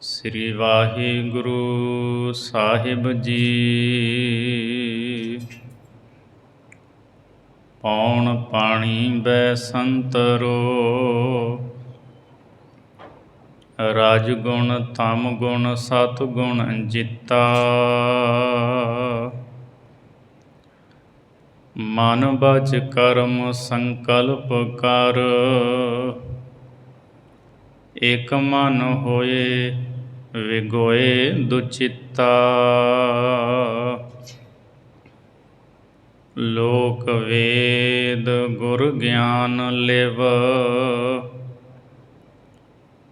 ਸ੍ਰੀ ਵਾਹਿਗੁਰੂ ਸਾਹਿਬ ਜੀ। ਪੌਣ ਪਾਣੀ ਬੈ ਸੰਤਰੋ, ਰਜ ਗੁਣ ਤਮ ਗੁਣ ਸਤ ਗੁਣ ਜਿਤਾ। ਮਨ ਬਚ ਕਰਮ ਸੰਕਲਪ ਕਰ, ਇਕ ਮਨ ਹੋਏ ਵਿਗੋਏ ਦੁਚਿੱਤਾ। ਲੋਕ ਵੇਦ ਗੁਰ ਗਿਆਨ ਲਿਵ,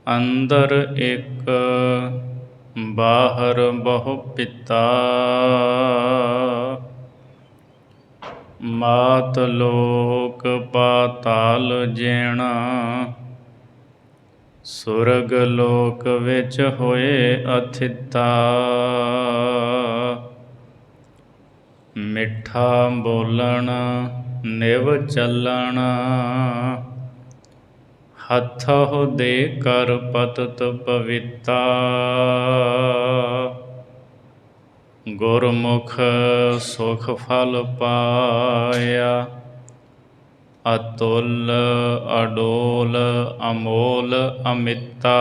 ਅੰਦਰ ਇੱਕ ਬਾਹਰ ਬਹੁ ਪਿਤਾ। ਮਾਤ ਲੋਕ ਪਾਤਾਲ ਜੈਣਾ, ਸੁਰਗ ਲੋਕ ਵਿੱਚ ਹੋਏ ਅਥਿਤਾ। ਮਿੱਠਾ ਬੋਲਣ ਨਿਵ ਚੱਲਣ, ਹੱਥੋਂ ਦੇ ਕਰ ਪਤਿਤ ਪਵਿੱਤਾ। ਗੁਰਮੁਖ ਸੁਖ ਫਲ ਪਾਇਆ, ਅਤੁਲ ਅਡੋਲ ਅਮੋਲ ਅਮਿਤਾ।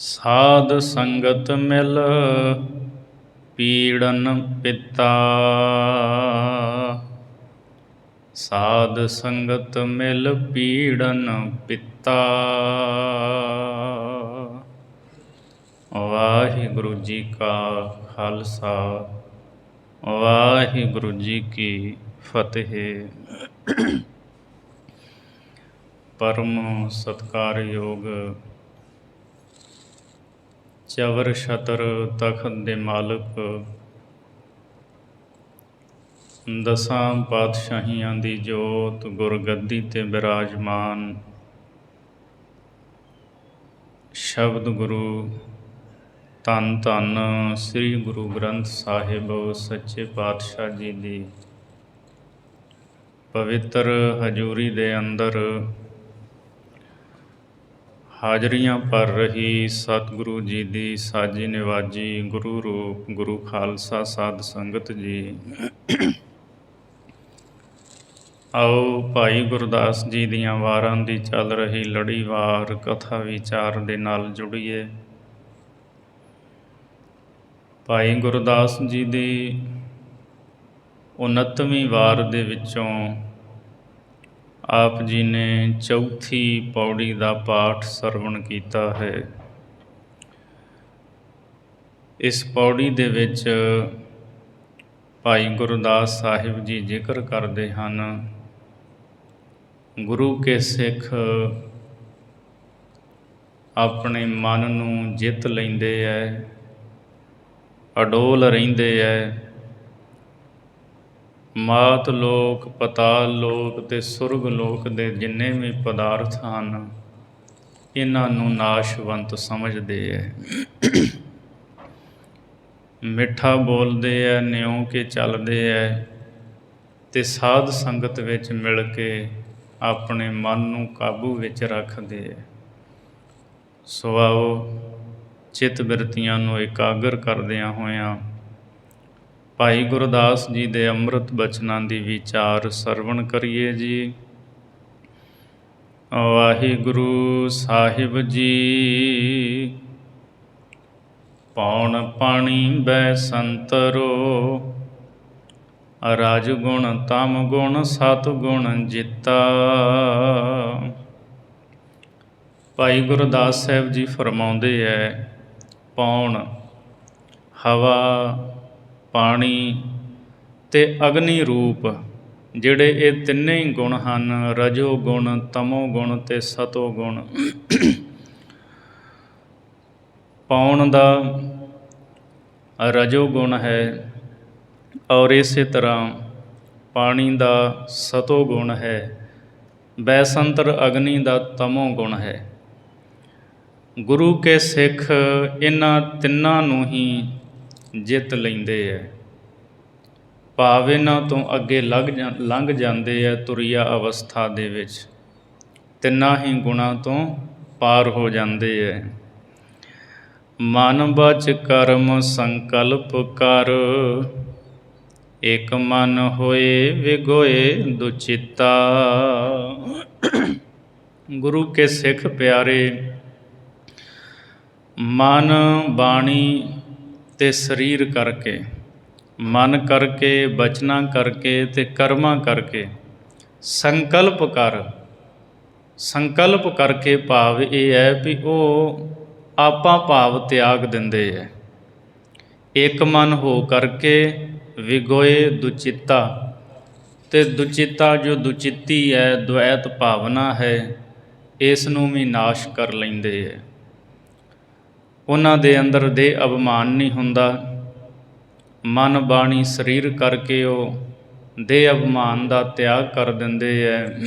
ਸਾਧ ਸੰਗਤ ਮਿਲ ਪੀੜਨ ਪਿਤਾ, ਸਾਧ ਸੰਗਤ ਮਿਲ ਪੀੜਨ ਪਿਤਾ। ਵਾਹਿਗੁਰੂ ਜੀ ਕਾ ਖਾਲਸਾ, ਵਾਹਿਗੁਰੂ ਜੀ ਕੀ ਫਤਿਹ। ਪਰਮ ਸਤਿਕਾਰਯੋਗ ਚਵਰ ਛਤਰ ਤਖਤ ਦੇ ਮਾਲਕ, ਦਸਾਂ ਪਾਤਸ਼ਾਹੀਆਂ ਦੀ ਜੋਤ ਗੁਰਗੱਦੀ 'ਤੇ ਬਿਰਾਜਮਾਨ ਸ਼ਬਦ ਗੁਰੂ ਧੰਨ ਧੰਨ ਸ੍ਰੀ ਗੁਰੂ ਗ੍ਰੰਥ ਸਾਹਿਬ ਸੱਚੇ ਪਾਤਸ਼ਾਹ ਜੀ ਦੀ ਪਵਿੱਤਰ ਹਜ਼ੂਰੀ ਦੇ ਅੰਦਰ ਹਾਜ਼ਰੀਆਂ ਭਰ ਰਹੀ ਸਤਿਗੁਰੂ ਜੀ ਦੀ ਸਾਜੀ ਨਿਵਾਜੀ ਗੁਰੂ ਰੂਪ ਗੁਰੂ ਖਾਲਸਾ ਸਾਧ ਸੰਗਤ ਜੀ, ਆਓ ਭਾਈ ਗੁਰਦਾਸ ਜੀ ਦੀਆਂ ਵਾਰਾਂ ਦੀ ਚੱਲ ਰਹੀ ਲੜੀਵਾਰ ਕਥਾ ਵਿਚਾਰ ਦੇ ਨਾਲ ਜੁੜੀਏ। ਭਾਈ ਗੁਰਦਾਸ ਜੀ ਦੀ 69ਵੀਂ ਵਾਰ ਦੇ ਵਿੱਚੋਂ ਆਪ ਜੀ ਨੇ ਚੌਥੀ ਪੌੜੀ ਦਾ ਪਾਠ ਸਰਵਣ ਕੀਤਾ ਹੈ। ਇਸ ਪੌੜੀ ਦੇ ਵਿੱਚ ਭਾਈ ਗੁਰਦਾਸ ਸਾਹਿਬ ਜੀ ਜ਼ਿਕਰ ਕਰਦੇ ਹਨ, ਗੁਰੂ ਕੇ ਸਿੱਖ ਆਪਣੇ ਮਨ ਨੂੰ ਜਿੱਤ ਲੈਂਦੇ ਹੈ, ਅਡੋਲ ਰਹਿੰਦੇ ਹੈ। ਮਾਤ ਲੋਕ, ਪਤਾਲ ਲੋਕ ਅਤੇ ਸੁਰਗ ਲੋਕ ਦੇ ਜਿੰਨੇ ਵੀ ਪਦਾਰਥ ਹਨ, ਇਹਨਾਂ ਨੂੰ ਨਾਸ਼ਵੰਤ ਸਮਝਦੇ ਹੈ। ਮਿੱਠਾ ਬੋਲਦੇ ਹੈ, ਨਿਉ ਕੇ ਚੱਲਦੇ ਹੈ ਅਤੇ ਸਾਧ ਸੰਗਤ ਵਿੱਚ ਮਿਲ ਕੇ ਆਪਣੇ ਮਨ ਨੂੰ ਕਾਬੂ ਵਿੱਚ ਰੱਖਦੇ ਹੈ। ਸੋ ਆਓ ਚਿੱਤ ਬਿਰਤੀਆਂ ਨੂੰ ਇਕਾਗਰ ਕਰਦਿਆਂ ਹੋਇਆਂ ਭਾਈ ਗੁਰਦਾਸ ਜੀ ਦੇ ਅੰਮ੍ਰਿਤ ਬਚਨਾਂ ਦੀ ਵਿਚਾਰ ਸਰਵਣ ਕਰੀਏ ਜੀ। ਵਾਹਿਗੁਰੂ ਸਾਹਿਬ ਜੀ। ਪੌਣ ਪਾਣੀ ਬੈ ਸੰਤਰੋ, ਰਜ ਗੁਣ ਤਮ ਗੁਣ ਸਤ ਗੁਣ ਜਿਤਾ। ਭਾਈ ਗੁਰਦਾਸ ਸਾਹਿਬ ਜੀ ਫਰਮਾਉਂਦੇ ਹੈ, ਪੌਣ ਹਵਾ, ਪਾਣੀ ਅਤੇ ਅਗਨੀ ਰੂਪ, ਜਿਹੜੇ ਇਹ ਤਿੰਨੇ ਹੀ ਗੁਣ ਹਨ, ਰਜੋ ਗੁਣ, ਤਮੋ ਗੁਣ ਅਤੇ ਸਤੋ ਗੁਣ। ਪੌਣ ਦਾ ਰਜੋ ਗੁਣ ਹੈ ਔਰ ਇਸੇ ਤਰ੍ਹਾਂ ਪਾਣੀ ਦਾ ਸਤੋ ਗੁਣ ਹੈ, ਬੈਸੰਤਰ ਅਗਨੀ ਦਾ ਤਮੋ ਗੁਣ ਹੈ। ਗੁਰੂ ਕੇ ਸਿੱਖ ਇਹਨਾਂ ਤਿੰਨਾਂ ਨੂੰ ਹੀ ਜਿੱਤ ਲੈਂਦੇ ਹੈ, ਭਾਵ ਇਹਨਾਂ ਤੋਂ ਅੱਗੇ ਲੰਘ ਜਾਂਦੇ ਹੈ ਤੁਰੀਆ ਅਵਸਥਾ ਦੇ ਵਿੱਚ। ਤਿੰਨਾਂ ਹੀ ਗੁਣਾਂ ਤੋਂ ਪਾਰ ਹੋ ਜਾਂਦੇ ਹੈ। ਮਨ ਬਚ ਕਰਮ ਸੰਕਲਪ ਕਰ, ਇਕ ਮਨ ਹੋਏ ਵਿਗੋਏ ਦੁਚਿੱਤਾ। ਗੁਰੂ ਕੇ ਸਿੱਖ ਪਿਆਰੇ, ਮਨ ਬਾਣੀ ਅਤੇ ਸਰੀਰ ਕਰਕੇ, ਮਨ ਕਰਕੇ, ਬਚਨਾਂ ਕਰਕੇ ਅਤੇ ਕਰਮਾਂ ਕਰਕੇ ਸੰਕਲਪ ਕਰ। ਸੰਕਲਪ ਕਰਕੇ ਭਾਵ ਇਹ ਹੈ ਵੀ ਉਹ ਆਪਾ ਭਾਵ ਤਿਆਗ ਦਿੰਦੇ ਹੈ। ਇੱਕ ਮਨ ਹੋ ਕਰਕੇ ਵਿਗੋਏ ਦੁਚਿੱਤਾ, ਅਤੇ ਦੁਚਿੱਤਾ ਜੋ ਦੁਚਿੱਤੀ ਹੈ, ਦੁਐਤ ਭਾਵਨਾ ਹੈ, ਇਸ ਨੂੰ ਵੀ ਨਾਸ਼ ਕਰ ਲੈਂਦੇ ਹੈ। ਉਹਨਾਂ ਦੇ ਅੰਦਰ ਦੇਹ ਅਭਿਮਾਨ ਨਹੀਂ ਹੁੰਦਾ। ਮਨ ਬਾਣੀ ਸਰੀਰ ਕਰਕੇ ਉਹ ਦੇਹ ਅਭਿਮਾਨ ਦਾ ਤਿਆਗ ਕਰ ਦਿੰਦੇ ਹੈ,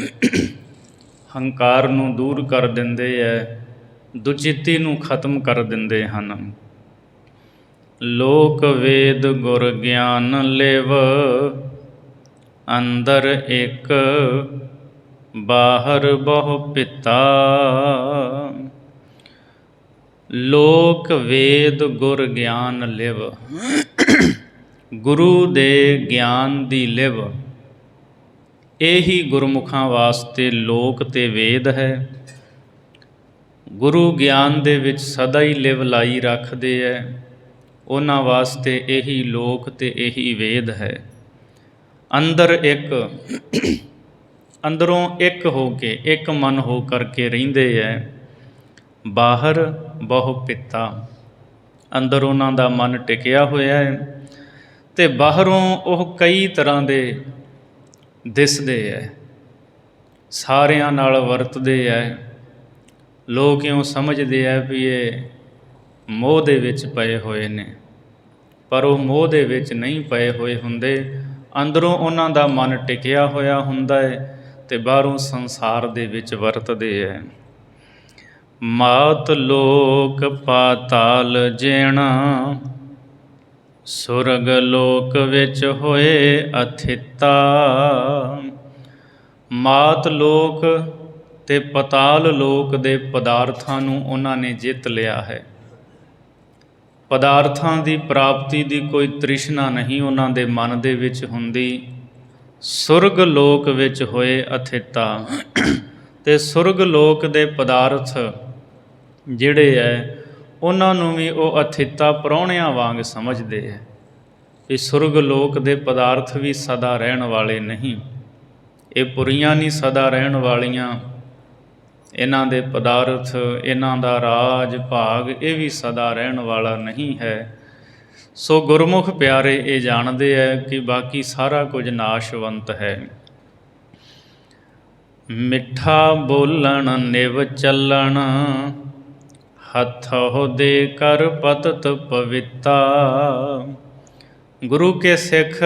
ਹੰਕਾਰ ਨੂੰ ਦੂਰ ਕਰ ਦਿੰਦੇ ਹੈ, ਦੁਚਿੱਤੀ ਨੂੰ ਖਤਮ ਕਰ ਦਿੰਦੇ ਹਨ। ਲੋਕ ਵੇਦ ਗੁਰ ਗਿਆਨ ਲਿਵ, ਅੰਦਰ ਇੱਕ ਬਾਹਰ ਬਹੁ ਪਿਤਾ। ਲੋਕ ਵੇਦ ਗੁਰ ਗਿਆਨ ਲਿਵ, ਗੁਰੂ ਦੇ ਗਿਆਨ ਦੀ ਲਿਵ, ਇਹੀ ਗੁਰਮੁਖਾਂ ਵਾਸਤੇ ਲੋਕ ਅਤੇ ਵੇਦ ਹੈ। ਗੁਰੂ ਗਿਆਨ ਦੇ ਵਿੱਚ ਸਦਾ ਹੀ ਲਿਵ ਲਾਈ ਰੱਖਦੇ ਹੈ, ਉਹਨਾਂ ਵਾਸਤੇ ਇਹੀ ਲੋਕ ਅਤੇ ਇਹੀ ਵੇਦ ਹੈ। ਅੰਦਰ ਇੱਕ, ਅੰਦਰੋਂ ਇੱਕ ਹੋ ਕੇ, ਇੱਕ ਮਨ ਹੋ ਕਰਕੇ ਰਹਿੰਦੇ ਹੈ। ਬਾਹਰ ਬਹੁ ਪਿਤਾ, ਅੰਦਰ ਉਹਨਾਂ ਦਾ ਮਨ ਟਿਕਿਆ ਹੋਇਆ ਹੈ, ਅਤੇ ਬਾਹਰੋਂ ਉਹ ਕਈ ਤਰ੍ਹਾਂ ਦੇ ਦਿਸਦੇ ਹੈ, ਸਾਰਿਆਂ ਨਾਲ ਵਰਤਦੇ ਹੈ। ਲੋਕ ਇਉਂ ਸਮਝਦੇ ਹੈ ਵੀ ਇਹ ਮੋਹ ਦੇ ਵਿੱਚ ਪਏ ਹੋਏ ਨੇ, ਪਰ ਉਹ ਮੋਹ ਦੇ ਵਿੱਚ ਨਹੀਂ ਪਏ ਹੋਏ ਹੁੰਦੇ। ਅੰਦਰੋਂ ਉਹਨਾਂ ਦਾ ਮਨ ਟਿਕਿਆ ਹੋਇਆ ਹੁੰਦਾ ਹੈ, ਅਤੇ ਬਾਹਰੋਂ ਸੰਸਾਰ ਦੇ ਵਿੱਚ ਵਰਤਦੇ ਹੈ। ਮਾਤ ਲੋਕ ਪਾਤਾਲ ਜੇਣਾ, ਸੁਰਗ ਲੋਕ ਵਿੱਚ ਹੋਏ ਅਥਿਤਾ। ਮਾਤ ਲੋਕ ਅਤੇ ਪਤਾਲ ਲੋਕ ਦੇ ਪਦਾਰਥਾਂ ਨੂੰ ਉਹਨਾਂ ਨੇ ਜਿੱਤ ਲਿਆ ਹੈ। ਪਦਾਰਥਾਂ ਦੀ ਪ੍ਰਾਪਤੀ ਦੀ ਕੋਈ ਤ੍ਰਿਸ਼ਨਾ ਨਹੀਂ ਉਹਨਾਂ ਦੇ ਮਨ ਦੇ ਵਿੱਚ ਹੁੰਦੀ। ਸੁਰਗ ਲੋਕ ਵਿੱਚ ਹੋਏ ਅਥਿਤਾ, ਅਤੇ ਸੁਰਗ ਲੋਕ ਦੇ ਪਦਾਰਥ ਜਿਹੜੇ ਹੈ ਉਹਨਾਂ ਨੂੰ ਵੀ ਉਹ ਅਥਿਤਾ ਪ੍ਰਾਹੁਣਿਆਂ ਵਾਂਗ ਸਮਝਦੇ ਹੈ। ਇਹ ਸੁਰਗ ਲੋਕ ਦੇ ਪਦਾਰਥ ਵੀ ਸਦਾ ਰਹਿਣ ਵਾਲੇ ਨਹੀਂ, ਇਹ ਪੁਰੀਆਂ ਨਹੀਂ ਸਦਾ ਰਹਿਣ ਵਾਲੀਆਂ। ਇਹਨਾਂ ਦੇ ਪਦਾਰਥ, ਇਹਨਾਂ ਦਾ ਰਾਜ ਭਾਗ, ਇਹ ਵੀ ਸਦਾ ਰਹਿਣ ਵਾਲਾ ਨਹੀਂ ਹੈ। ਸੋ ਗੁਰਮੁਖ ਪਿਆਰੇ ਇਹ ਜਾਣਦੇ ਹੈ ਕਿ ਬਾਕੀ ਸਾਰਾ ਕੁਝ ਨਾਸ਼ਵੰਤ ਹੈ। ਮਿੱਠਾ ਬੋਲਣ ਨਿਵ ਚੱਲਣ, ਹੱਥੋਂ ਦੇ ਕਰ ਪਤਤ ਪਵਿੱਤਾ। ਗੁਰੂ ਕੇ ਸਿੱਖ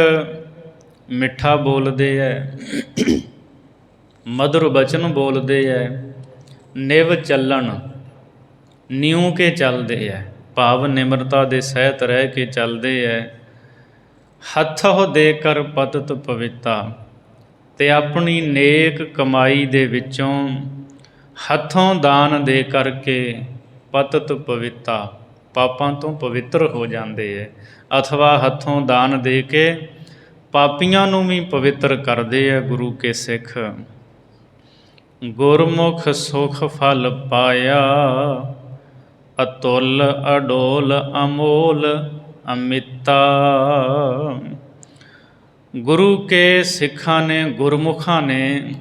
ਮਿੱਠਾ ਬੋਲਦੇ ਹੈ, ਮਧੁਰ ਬਚਨ ਬੋਲਦੇ ਹੈ। ਨਿਵ ਚੱਲਣ, ਨਿਉ ਕੇ ਚੱਲਦੇ ਹੈ, ਭਾਵ ਨਿਮਰਤਾ ਦੇ ਸਹਿਤ ਰਹਿ ਕੇ ਚੱਲਦੇ ਹੈ। ਹੱਥੋਂ ਦੇ ਕਰ ਪਤਤ ਪਵਿੱਤਾ, ਅਤੇ ਆਪਣੀ ਨੇਕ ਕਮਾਈ ਦੇ ਵਿੱਚੋਂ ਹੱਥੋਂ ਦਾਨ ਦੇ ਕਰਕੇ ਪਤਤ ਪਵਿੱਤਾ, ਪਾਪਾਂ ਤੋਂ ਪਵਿੱਤਰ ਹੋ ਜਾਂਦੇ ਹੈ। ਅਥਵਾ ਹੱਥੋਂ ਦਾਨ ਦੇ ਕੇ ਪਾਪੀਆਂ ਨੂੰ ਵੀ ਪਵਿੱਤਰ ਕਰਦੇ ਹੈ ਗੁਰੂ ਕੇ ਸਿੱਖ। ਗੁਰਮੁਖ ਸੁਖ ਫਲ ਪਾਇਆ, ਅਤੁੱਲ ਅਡੋਲ ਅਮੋਲ ਅਮਿਤਾ। ਗੁਰੂ ਕੇ ਸਿੱਖਾਂ ਨੇ, ਗੁਰਮੁਖਾਂ ਨੇ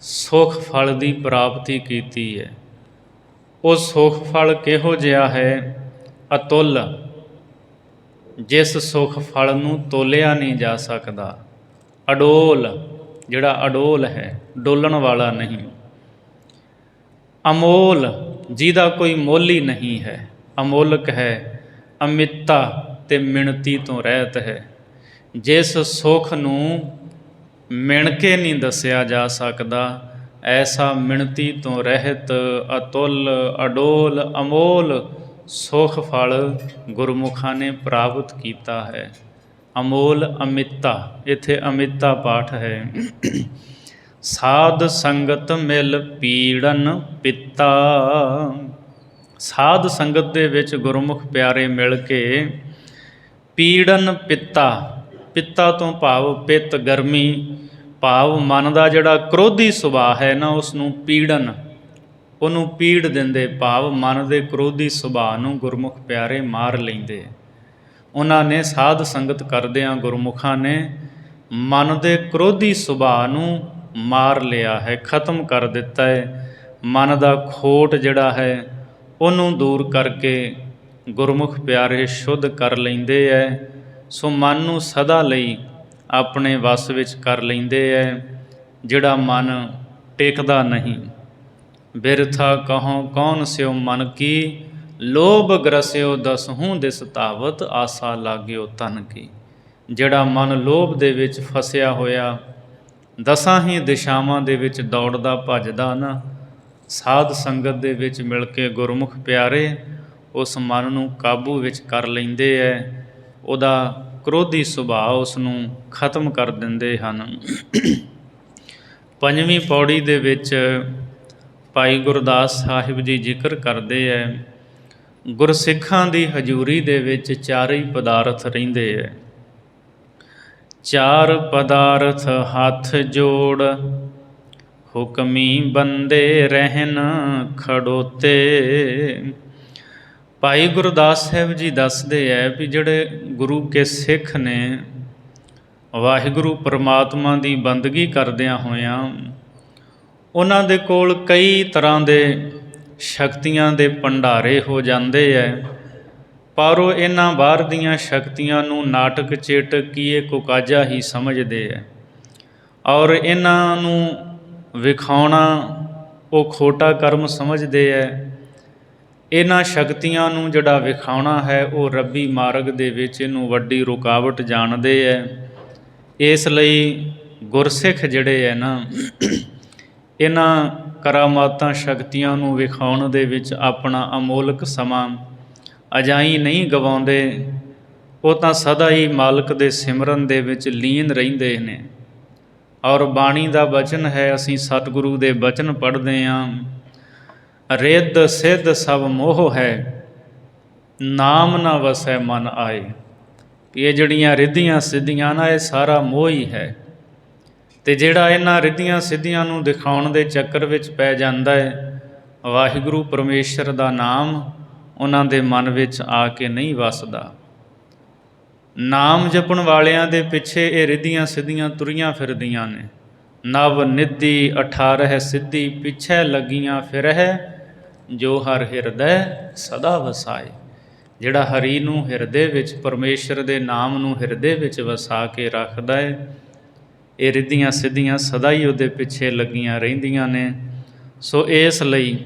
ਸੁਖ ਫਲ ਦੀ ਪ੍ਰਾਪਤੀ ਕੀਤੀ ਹੈ। ਉਹ ਸੁਖ ਫਲ ਕਿਹੋ ਜਿਹਾ ਹੈ? ਅਤੁੱਲ, ਜਿਸ ਸੁਖ ਫਲ ਨੂੰ ਤੋਲਿਆ ਨਹੀਂ ਜਾ ਸਕਦਾ। ਅਡੋਲ, ਜਿਹੜਾ ਅਡੋਲ ਹੈ, ਡੋਲਣ ਵਾਲਾ ਨਹੀਂ। ਅਮੋਲ, ਜਿਹਦਾ ਕੋਈ ਮੁੱਲ ਹੀ ਨਹੀਂ ਹੈ, ਅਮੋਲਕ ਹੈ। ਅਮਿਤਾ, ਅਤੇ ਮਿਣਤੀ ਤੋਂ ਰਹਿਤ ਹੈ। ਜਿਸ ਸੁੱਖ ਨੂੰ ਮਿਣ ਕੇ ਨਹੀਂ ਦੱਸਿਆ ਜਾ ਸਕਦਾ, ਐਸਾ ਮਿਣਤੀ ਤੋਂ ਰਹਿਤ ਅਤੁੱਲ ਅਡੋਲ ਅਮੋਲ ਸੁਖ ਫਲ ਗੁਰਮੁਖਾਂ ਨੇ ਪ੍ਰਾਪਤ ਕੀਤਾ ਹੈ। ਅਮੋਲ ਅਮਿਤਾ, ਇੱਥੇ ਅਮਿਤਾ ਪਾਠ ਹੈ। ਸਾਧ ਸੰਗਤ ਮਿਲ ਪੀੜਨ ਪਿਤਾ। ਸਾਧ ਸੰਗਤ ਦੇ ਵਿੱਚ ਗੁਰਮੁਖ ਪਿਆਰੇ ਮਿਲ ਕੇ ਪੀੜਨ ਪਿਤਾ, ਪਿਤਾ ਤੋਂ ਭਾਵ ਪਿੱਤ ਗਰਮੀ, ਭਾਵ ਮਨ ਦਾ ਜਿਹੜਾ ਕ੍ਰੋਧੀ ਸੁਭਾਅ ਹੈ ਨਾ ਉਸ ਨੂੰ ਪੀੜਨ, ਉਹਨੂੰ ਪੀੜ ਦਿੰਦੇ, ਭਾਵ ਮਨ ਦੇ ਕ੍ਰੋਧੀ ਸੁਭਾਅ ਨੂੰ ਗੁਰਮੁਖ ਪਿਆਰੇ ਮਾਰ ਲੈਂਦੇ। ਉਹਨਾਂ ਨੇ ਸਾਧ ਸੰਗਤ ਕਰਦਿਆਂ ਗੁਰਮੁਖਾਂ ਨੇ ਮਨ ਦੇ ਕ੍ਰੋਧੀ ਸੁਭਾਅ ਨੂੰ ਮਾਰ ਲਿਆ ਹੈ, ਖਤਮ ਕਰ ਦਿੱਤਾ ਹੈ। ਮਨ ਦਾ ਖੋਟ ਜਿਹੜਾ ਹੈ ਉਹਨੂੰ ਦੂਰ ਕਰਕੇ ਗੁਰਮੁਖ ਪਿਆਰੇ ਸ਼ੁੱਧ ਕਰ ਲੈਂਦੇ ਹੈ। ਸੋ ਮਨ ਨੂੰ ਸਦਾ ਲਈ ਆਪਣੇ ਵੱਸ ਵਿੱਚ ਕਰ ਲੈਂਦੇ ਹੈ। ਜਿਹੜਾ ਮਨ ਟਿਕਦਾ ਨਹੀਂ। ਬਿਰਥਾ ਕਹੋ ਕੌਣ ਸਿਓ ਮਨ ਕੀ, ਲੋਭ ਗ੍ਰਸਿਓ ਦਸਹੂੰ ਦਿਸ ਧਾਵਤ, ਆਸਾ ਲਾਗਿਓ ਤਨ ਕੀ। ਜਿਹੜਾ ਮਨ ਲੋਭ ਦੇ ਵਿੱਚ ਫਸਿਆ ਹੋਇਆ ਦਸਾਂ ਹੀ ਦਿਸ਼ਾਵਾਂ ਦੇ ਵਿੱਚ ਦੌੜਦਾ ਭੱਜਦਾ ਨਾ, ਸਾਧ ਸੰਗਤ ਦੇ ਵਿੱਚ ਮਿਲ ਕੇ ਗੁਰਮੁਖ ਪਿਆਰੇ ਉਸ ਮਨ ਨੂੰ ਕਾਬੂ ਵਿੱਚ ਕਰ ਲੈਂਦੇ ਹੈ। ਉਹਦਾ ਕ੍ਰੋਧੀ ਸੁਭਾਅ ਉਸ ਨੂੰ ਖਤਮ ਕਰ ਦਿੰਦੇ ਹਨ। ਪੰਜਵੀਂ ਪੌੜੀ ਦੇ ਵਿੱਚ ਭਾਈ ਗੁਰਦਾਸ ਸਾਹਿਬ ਜੀ ਜ਼ਿਕਰ ਕਰਦੇ ਹੈ, ਗੁਰਸਿੱਖਾਂ ਦੀ ਹਜ਼ੂਰੀ ਦੇ ਵਿੱਚ ਚਾਰੇ ਪਦਾਰਥ ਰਹਿੰਦੇ ਹੈ। ਚਾਰ ਪਦਾਰਥ ਹੱਥ ਜੋੜ, ਹੁਕਮੀ ਬੰਦੇ ਰਹਿਣ ਖੜੋਤੇ। ਭਾਈ ਗੁਰਦਾਸ ਸਾਹਿਬ ਜੀ ਦੱਸਦੇ ਹੈ ਵੀ ਜਿਹੜੇ ਗੁਰੂ ਕੇ ਸਿੱਖ ਨੇ, ਵਾਹਿਗੁਰੂ ਪਰਮਾਤਮਾ ਦੀ ਬੰਦਗੀ ਕਰਦਿਆਂ ਹੋਇਆਂ ਉਹਨਾਂ ਦੇ ਕੋਲ ਕਈ ਤਰ੍ਹਾਂ ਦੇ ਸ਼ਕਤੀਆਂ ਦੇ ਭੰਡਾਰੇ ਹੋ ਜਾਂਦੇ ਹੈ, ਪਰ ਉਹ ਇਹਨਾਂ ਬਾਹਰ ਦੀਆਂ ਸ਼ਕਤੀਆਂ ਨੂੰ ਨਾਟਕ ਚੇਟਕ ਕੀਏ ਕੁਕਾਜਾ ਹੀ ਸਮਝਦੇ ਹੈ, ਔਰ ਇਹਨਾਂ ਨੂੰ ਵਿਖਾਉਣਾ ਉਹ ਖੋਟਾ ਕਰਮ ਸਮਝਦੇ ਹੈ। ਇਹਨਾਂ ਸ਼ਕਤੀਆਂ ਨੂੰ ਜਿਹੜਾ ਵਿਖਾਉਣਾ ਹੈ ਉਹ ਰੱਬੀ ਮਾਰਗ ਦੇ ਵਿੱਚ ਇਹਨੂੰ ਵੱਡੀ ਰੁਕਾਵਟ ਜਾਣਦੇ ਹੈ। ਇਸ ਲਈ ਗੁਰਸਿੱਖ ਜਿਹੜੇ ਹੈ ਨਾ, ਇਹਨਾਂ ਕਰਾਮਾਤਾਂ ਸ਼ਕਤੀਆਂ ਨੂੰ ਵਿਖਾਉਣ ਦੇ ਵਿੱਚ ਆਪਣਾ ਅਮੋਲਕ ਸਮਾਂ ਅਜਾਈਂ ਨਹੀਂ ਗਵਾਉਂਦੇ। ਉਹ ਤਾਂ ਸਦਾ ਹੀ ਮਾਲਕ ਦੇ ਸਿਮਰਨ ਦੇ ਵਿੱਚ ਲੀਨ ਰਹਿੰਦੇ ਨੇ। ਔਰ ਬਾਣੀ ਦਾ ਬਚਨ ਹੈ, ਅਸੀਂ ਸਤਿਗੁਰੂ ਦੇ ਬਚਨ ਪੜ੍ਹਦੇ ਹਾਂ, ਰਿੱਧ ਸਿੱਧ ਸਭ ਮੋਹ ਹੈ, ਨਾਮ ਨਾ ਵਸੈ ਮਨ ਆਏ। ਇਹ ਜਿਹੜੀਆਂ ਰਿੱਧੀਆਂ ਸਿੱਧੀਆਂ ਨਾ, ਇਹ ਸਾਰਾ ਮੋਹ ਹੀ ਹੈ। ਅਤੇ ਜਿਹੜਾ ਇਹਨਾਂ ਰਿੱਧੀਆਂ ਸਿੱਧੀਆਂ ਨੂੰ ਦਿਖਾਉਣ ਦੇ ਚੱਕਰ ਵਿੱਚ ਪੈ ਜਾਂਦਾ ਹੈ, ਵਾਹਿਗੁਰੂ ਪਰਮੇਸ਼ਰ ਦਾ ਨਾਮ ਉਹਨਾਂ ਦੇ ਮਨ ਵਿੱਚ ਆ ਕੇ ਨਹੀਂ ਵਸਦਾ। ਨਾਮ ਜਪਣ ਵਾਲਿਆਂ ਦੇ ਪਿੱਛੇ ਇਹ ਰਿੱਧੀਆਂ ਸਿੱਧੀਆਂ ਤੁਰੀਆਂ ਫਿਰਦੀਆਂ ਨੇ। ਨਵ ਨਿਧੀ 18 ਸਿੱਧੀ, ਪਿੱਛੇ ਲੱਗੀਆਂ ਫਿਰਹਿ, ਜੋ ਹਰ ਹਿਰਦੈ ਸਦਾ ਵਸਾਏ। ਜਿਹੜਾ ਹਰੀ ਨੂੰ ਹਿਰਦੇ ਵਿੱਚ, ਪਰਮੇਸ਼ਰ ਦੇ ਨਾਮ ਨੂੰ ਹਿਰਦੇ ਵਿੱਚ ਵਸਾ ਕੇ ਰੱਖਦਾ ਹੈ, ਇਹ ਰਿੱਧੀਆਂ ਸਿੱਧੀਆਂ ਸਦਾ ਹੀ ਉਹਦੇ ਪਿੱਛੇ ਲੱਗੀਆਂ ਰਹਿੰਦੀਆਂ ਨੇ। ਸੋ ਇਸ ਲਈ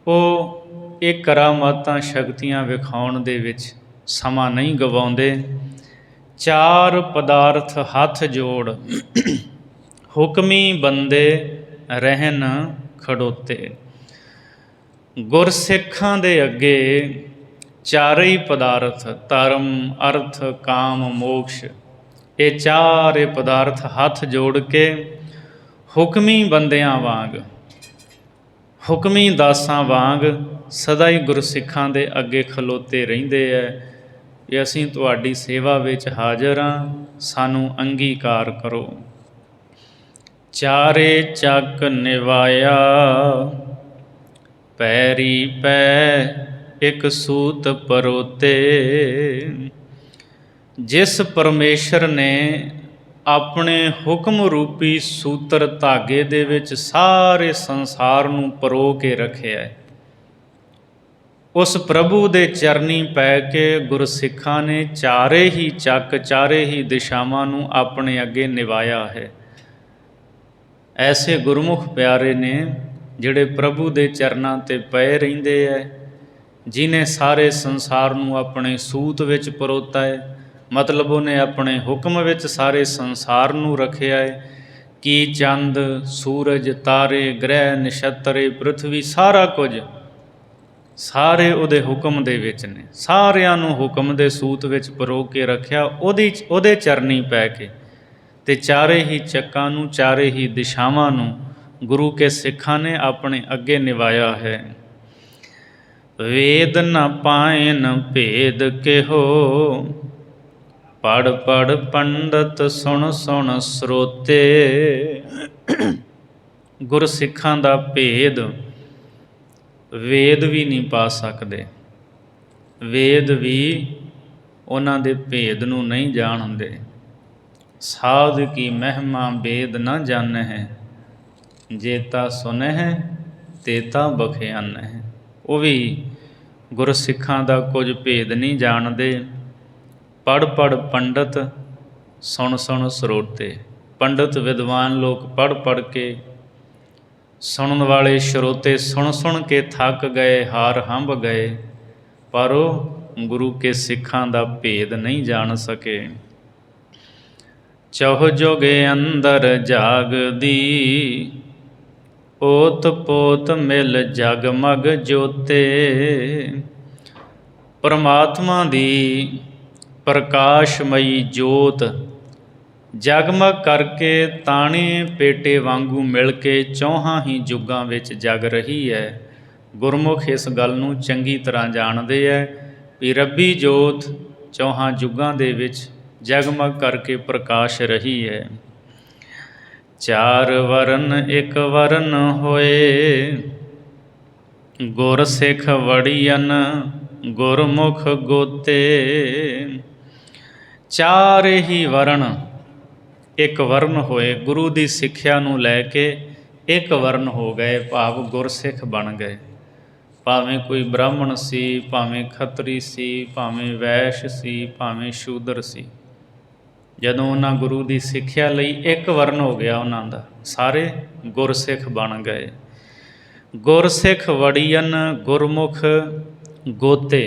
ਉਹ ਇਹ ਕਰਾਮਾਤਾਂ ਸ਼ਕਤੀਆਂ ਵਿਖਾਉਣ ਦੇ ਵਿੱਚ ਸਮਾਂ ਨਹੀਂ ਗਵਾਉਂਦੇ। ਚਾਰ ਪਦਾਰਥ ਹੱਥ ਜੋੜ, ਹੁਕਮੀ ਬੰਦੇ ਰਹਿਣ ਖੜੋਤੇ। ਗੁਰਸਿੱਖਾਂ ਦੇ ਅੱਗੇ ਚਾਰੇ ਹੀ ਪਦਾਰਥ, ਧਰਮ ਅਰਥ ਕਾਮ ਮੋਕਸ਼, ਇਹ ਚਾਰੇ ਪਦਾਰਥ ਹੱਥ ਜੋੜ ਕੇ ਹੁਕਮੀ ਬੰਦਿਆਂ ਵਾਂਗ, ਹੁਕਮੀ ਦਾਸਾਂ ਵਾਂਗ ਸਦਾ ਹੀ ਗੁਰਸਿੱਖਾਂ ਦੇ ਅੱਗੇ ਖਲੋਤੇ ਰਹਿੰਦੇ ਹੈ ਕਿ ਅਸੀਂ ਤੁਹਾਡੀ ਸੇਵਾ ਵਿੱਚ ਹਾਜ਼ਰ ਹਾਂ, ਸਾਨੂੰ ਅੰਗੀਕਾਰ ਕਰੋ। ਚਾਰੇ ਚੱਕ ਨਿਵਾਇਆ, ਪੈਰੀ ਪੈ ਇੱਕ ਸੂਤ ਪਰੋਤੇ। ਜਿਸ ਪਰਮੇਸ਼ਰ ਨੇ ਆਪਣੇ ਹੁਕਮ ਰੂਪੀ ਸੂਤਰ ਧਾਗੇ ਦੇ ਵਿੱਚ ਸਾਰੇ ਸੰਸਾਰ ਨੂੰ ਪਰੋ ਕੇ ਰੱਖਿਆ ਹੈ, ਉਸ ਪ੍ਰਭੂ ਦੇ ਚਰਨੀ ਪੈ ਕੇ ਗੁਰਸਿੱਖਾਂ ਨੇ ਚਾਰੇ ਹੀ ਚੱਕ, ਚਾਰੇ ਹੀ ਦਿਸ਼ਾਵਾਂ ਨੂੰ ਆਪਣੇ ਅੱਗੇ ਨਿਭਾਇਆ ਹੈ। ਐਸੇ ਗੁਰਮੁਖ ਪਿਆਰੇ ਨੇ ਜਿਹੜੇ ਪ੍ਰਭੂ ਦੇ ਚਰਨਾਂ 'ਤੇ ਪਏ ਰਹਿੰਦੇ ਹੈ, ਜਿਨੇ ਸਾਰੇ ਸੰਸਾਰ ਨੂੰ ਆਪਣੇ ਸੂਤ ਵਿੱਚ ਪਰੋਤਾ ਹੈ। ਮਤਲਬ ਉਹਨੇ ਆਪਣੇ ਹੁਕਮ ਵਿੱਚ ਸਾਰੇ ਸੰਸਾਰ ਨੂੰ ਰੱਖਿਆ ਹੈ ਕਿ ਚੰਦ, ਸੂਰਜ, ਤਾਰੇ, ਗ੍ਰਹਿ, ਨਛੱਤਰੇ, ਪ੍ਰਿਥਵੀ, ਸਾਰਾ ਕੁਝ ਸਾਰੇ ਉਹਦੇ ਹੁਕਮ ਦੇ ਵਿੱਚ ਨੇ। ਸਾਰਿਆਂ ਨੂੰ ਹੁਕਮ ਦੇ ਸੂਤ ਵਿੱਚ ਪਰੋ ਕੇ ਰੱਖਿਆ, ਉਹਦੇ ਚਰਨੀ ਪੈ ਕੇ। ਤੇ ਚਾਰੇ ਹੀ ਚੱਕਾਂ ਨੂੰ, ਚਾਰੇ ਹੀ ਦਿਸ਼ਾਵਾਂ ਨੂੰ ਗੁਰੂ ਕੇ ਸਿੱਖਾਂ ਨੇ ਆਪਣੇ ਅੱਗੇ ਨਿਭਾਇਆ ਹੈ। ਵੇਦ ਨ ਪਾਇਨ ਭੇਦ ਕਿਹੋ, ਪੜ੍ਹ ਪੜ੍ਹ ਪੰਡਤ ਸੁਣ ਸੁਣ ਸਰੋਤੇ। ਗੁਰਸਿੱਖਾਂ ਦਾ ਭੇਦ ਵੇਦ ਵੀ ਨਹੀਂ ਪਾ ਸਕਦੇ, ਵੇਦ ਵੀ ਉਹਨਾਂ ਦੇ ਭੇਦ ਨੂੰ ਨਹੀਂ ਜਾਣਦੇ। ਸਾਧ ਕੀ ਮਹਿਮਾ ਵੇਦ ਨਾ ਜਾਣਹਿ, ਜੇਤਾ ਸੁਨਹਿ ਤੇਤਾ ਬਖਿਆਨਹਿ। ਉਹ ਵੀ ਗੁਰਸਿੱਖਾਂ ਦਾ ਕੁਝ ਭੇਦ ਨਹੀਂ ਜਾਣਦੇ। ਪੜ੍ਹ ਪੜ੍ਹ ਪੰਡਤ ਸੁਣ ਸੁਣ ਸਰੋਤੇ। ਪੰਡਤ ਵਿਦਵਾਨ ਲੋਕ ਪੜ੍ਹ ਪੜ੍ਹ ਕੇ, ਸੁਣਨ ਵਾਲੇ ਸਰੋਤੇ ਸੁਣ ਸੁਣ ਕੇ ਥੱਕ ਗਏ, ਹਾਰ ਹੰਭ ਗਏ, ਪਰ ਉਹ ਗੁਰੂ ਕੇ ਸਿੱਖਾਂ ਦਾ ਭੇਦ ਨਹੀਂ ਜਾਣ ਸਕੇ। ਚਹੁ ਜੁਗੇ ਅੰਦਰ ਜਾਗਦੀ, ਓਤ ਪੋਤ ਮਿਲ ਜਗਮਗ ਜੋਤੇ। ਪਰਮਾਤਮਾ ਦੀ ਪ੍ਰਕਾਸ਼ਮਈ ਜੋਤ ਜਗਮਗ ਕਰਕੇ ਤਾਣੇ ਪੇਟੇ ਵਾਂਗੂ ਮਿਲ ਕੇ ਚੌਹਾਂ ਹੀ ਯੁੱਗਾਂ ਵਿੱਚ ਜਗ ਰਹੀ ਹੈ। ਗੁਰਮੁਖ ਇਸ ਗੱਲ ਨੂੰ ਚੰਗੀ ਤਰ੍ਹਾਂ ਜਾਣਦੇ ਹੈ ਵੀ ਰੱਬੀ ਜੋਤ ਚੌਹਾਂ ਯੁੱਗਾਂ ਦੇ ਵਿੱਚ ਜਗਮਗ ਕਰਕੇ ਪ੍ਰਕਾਸ਼ ਰਹੀ ਹੈ। ਚਾਰ ਵਰਨ ਇੱਕ ਵਰਨ ਹੋਏ, ਗੁਰ ਸਿੱਖ ਵੜੀਅਨ ਗੁਰਮੁਖ ਗੋਤੇ। ਚਾਰ ਹੀ ਵਰਨ ਇੱਕ ਵਰਨ ਹੋਏ, ਗੁਰੂ ਦੀ ਸਿੱਖਿਆ ਨੂੰ ਲੈ ਕੇ ਇੱਕ ਵਰਨ ਹੋ ਗਏ, ਭਾਵ ਗੁਰਸਿੱਖ ਬਣ ਗਏ। ਭਾਵੇਂ ਕੋਈ ਬ੍ਰਾਹਮਣ ਸੀ, ਭਾਵੇਂ ਖੱਤਰੀ ਸੀ, ਭਾਵੇਂ ਵੈਸ਼ ਸੀ, ਭਾਵੇਂ ਸ਼ੂਦਰ ਸੀ। ਜਦੋਂ ਉਹਨਾਂ ਗੁਰੂ ਦੀ ਸਿੱਖਿਆ ਲਈ ਇੱਕ ਵਰਨ ਹੋ ਗਿਆ ਉਹਨਾਂ ਦਾ, ਸਾਰੇ ਗੁਰਸਿੱਖ ਬਣ ਗਏ। ਗੁਰਸਿੱਖ ਵੜੀਅਨ ਗੁਰਮੁਖ ਗੋਤੇ।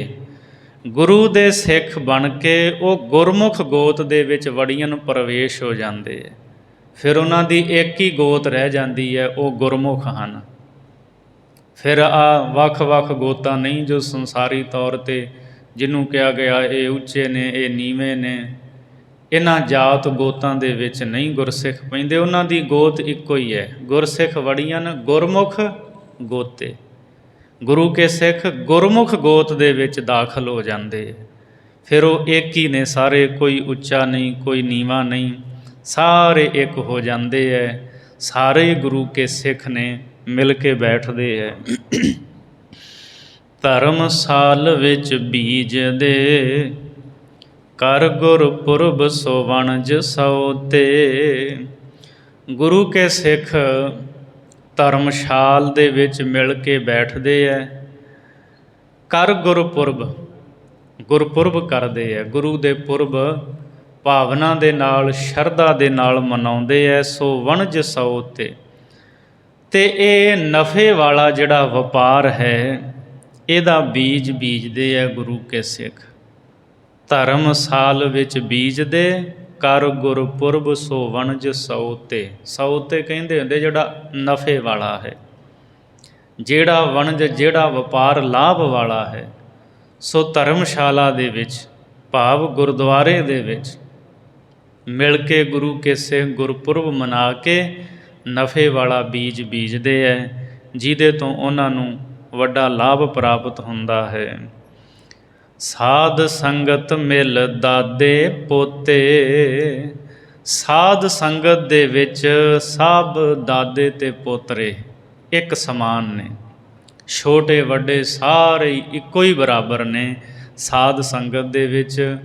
ਗੁਰੂ ਦੇ ਸਿੱਖ ਬਣ ਕੇ ਉਹ ਗੁਰਮੁਖ ਗੋਤ ਦੇ ਵਿੱਚ ਵੜੀਅਨ ਪ੍ਰਵੇਸ਼ ਹੋ ਜਾਂਦੇ ਹੈ। ਫਿਰ ਉਹਨਾਂ ਦੀ ਇੱਕ ਹੀ ਗੋਤ ਰਹਿ ਜਾਂਦੀ ਹੈ, ਉਹ ਗੁਰਮੁਖ ਹਨ। ਫਿਰ ਵੱਖ ਵੱਖ ਗੋਤਾਂ ਨਹੀਂ ਜੋ ਸੰਸਾਰੀ ਤੌਰ 'ਤੇ ਜਿਹਨੂੰ ਕਿਹਾ ਗਿਆ ਇਹ ਉੱਚੇ ਨੇ, ਇਹ ਨੀਵੇਂ ਨੇ, ਇਹਨਾਂ ਜਾਤ ਗੋਤਾਂ ਦੇ ਵਿੱਚ ਨਹੀਂ ਗੁਰਸਿੱਖ ਪੈਂਦੇ। ਉਹਨਾਂ ਦੀ ਗੋਤ ਇੱਕੋ ਹੀ ਹੈ, ਗੁਰਸਿੱਖ ਵੜੀਅਨ ਗੁਰਮੁਖ ਗੋਤੇ। ਗੁਰੂ ਕੇ ਸਿੱਖ ਗੁਰਮੁਖ ਗੋਤ ਦੇ ਵਿੱਚ ਦਾਖਲ ਹੋ ਜਾਂਦੇ। ਫਿਰ ਉਹ ਇੱਕ ਹੀ ਨੇ ਸਾਰੇ, ਕੋਈ ਉੱਚਾ ਨਹੀਂ, ਕੋਈ ਨੀਵਾਂ ਨਹੀਂ, ਸਾਰੇ ਇੱਕ ਹੋ ਜਾਂਦੇ ਹੈ। ਸਾਰੇ ਗੁਰੂ ਕੇ ਸਿੱਖ ਨੇ ਮਿਲ ਕੇ ਬੈਠਦੇ ਹੈ। ਧਰਮਸਾਲ ਵਿੱਚ ਬੀਜ ਦੇ, ਕਰ ਗੁਰਪੁਰਬ ਸੋ ਵਣਜ ਸਉਤੇ। ਗੁਰੂ ਕੇ ਸਿੱਖ ਧਰਮਸ਼ਾਲ ਦੇ ਵਿੱਚ ਮਿਲ ਕੇ ਬੈਠਦੇ ਹੈ। ਕਰ ਗੁਰਪੁਰਬ, ਗੁਰਪੁਰਬ ਕਰਦੇ ਹੈ, ਗੁਰੂ ਦੇ ਪੁਰਬ ਭਾਵਨਾ ਦੇ ਨਾਲ, ਸ਼ਰਧਾ ਦੇ ਨਾਲ ਮਨਾਉਂਦੇ ਹੈ। ਸੋ ਵਣਜ ਸਉਤੇ। ਅਤੇ ਇਹ ਨਫੇ ਵਾਲਾ ਜਿਹੜਾ ਵਪਾਰ ਹੈ, ਇਹਦਾ ਬੀਜ ਬੀਜਦੇ ਹੈ ਗੁਰੂ ਕੇ ਸਿੱਖ। ਧਰਮਸਾਲ ਵਿੱਚ ਬੀਜਦੇ, ਕਰ ਗੁਰਪੁਰਬ ਸੋ ਵਣਜ ਸਉਤੇ। ਸਉਤੇ ਕਹਿੰਦੇ ਹੁੰਦੇ ਜਿਹੜਾ ਨਫੇ ਵਾਲਾ ਹੈ, ਜਿਹੜਾ ਵਣਜ, ਜਿਹੜਾ ਵਪਾਰ ਲਾਭ ਵਾਲਾ ਹੈ। ਸੋ ਧਰਮਸ਼ਾਲਾ ਦੇ ਵਿੱਚ, ਭਾਵ ਗੁਰਦੁਆਰੇ ਦੇ ਵਿੱਚ ਮਿਲ ਕੇ ਗੁਰੂ ਕੇ ਸਿੱਖ ਗੁਰਪੁਰਬ ਮਨਾ ਕੇ ਨਫੇ ਵਾਲਾ ਬੀਜ ਬੀਜਦੇ ਹੈ, ਜਿਹਦੇ ਤੋਂ ਉਹਨਾਂ ਨੂੰ ਵੱਡਾ ਲਾਭ ਪ੍ਰਾਪਤ ਹੁੰਦਾ ਹੈ। ਸਾਧ ਸੰਗਤ ਮਿਲ ਦਾਦੇ ਪੋਤੇ। ਸਾਧ ਸੰਗਤ ਦੇ ਵਿੱਚ ਸਭ ਦਾਦੇ ਅਤੇ ਪੋਤਰੇ ਇੱਕ ਸਮਾਨ ਨੇ, ਛੋਟੇ ਵੱਡੇ ਸਾਰੇ ਇੱਕੋ ਹੀ ਬਰਾਬਰ ਨੇ ਸਾਧ ਸੰਗਤ ਦੇ ਵਿੱਚ।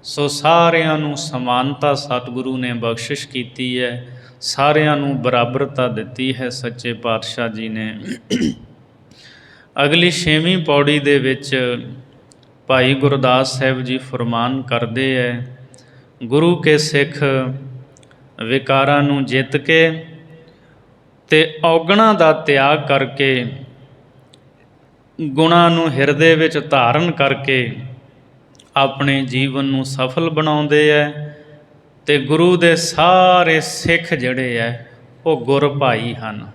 ਸੋ ਸਾਰਿਆਂ ਨੂੰ ਸਮਾਨਤਾ ਸਤਿਗੁਰੂ ਨੇ ਬਖਸ਼ਿਸ਼ ਕੀਤੀ ਹੈ, ਸਾਰਿਆਂ ਨੂੰ ਬਰਾਬਰਤਾ ਦਿੱਤੀ ਹੈ ਸੱਚੇ ਪਾਤਸ਼ਾਹ ਜੀ ਨੇ। ਅਗਲੀ 6ਵੀਂ ਪੌੜੀ ਦੇ ਵਿੱਚ ਭਾਈ ਗੁਰਦਾਸ ਸਾਹਿਬ ਜੀ ਫਰਮਾਨ ਕਰਦੇ ਹੈ, ਗੁਰੂ ਕੇ ਸਿੱਖ ਵਿਕਾਰਾਂ ਨੂੰ ਜਿੱਤ ਕੇ ਅਤੇ ਔਗਣਾਂ ਦਾ ਤਿਆਗ ਕਰਕੇ, ਗੁਣਾਂ ਨੂੰ ਹਿਰਦੇ ਵਿੱਚ ਧਾਰਨ ਕਰਕੇ ਆਪਣੇ ਜੀਵਨ ਨੂੰ ਸਫਲ ਬਣਾਉਂਦੇ ਹੈ। ਅਤੇ ਗੁਰੂ ਦੇ ਸਾਰੇ ਸਿੱਖ ਜਿਹੜੇ ਹੈ ਉਹ ਗੁਰ ਭਾਈ ਹਨ।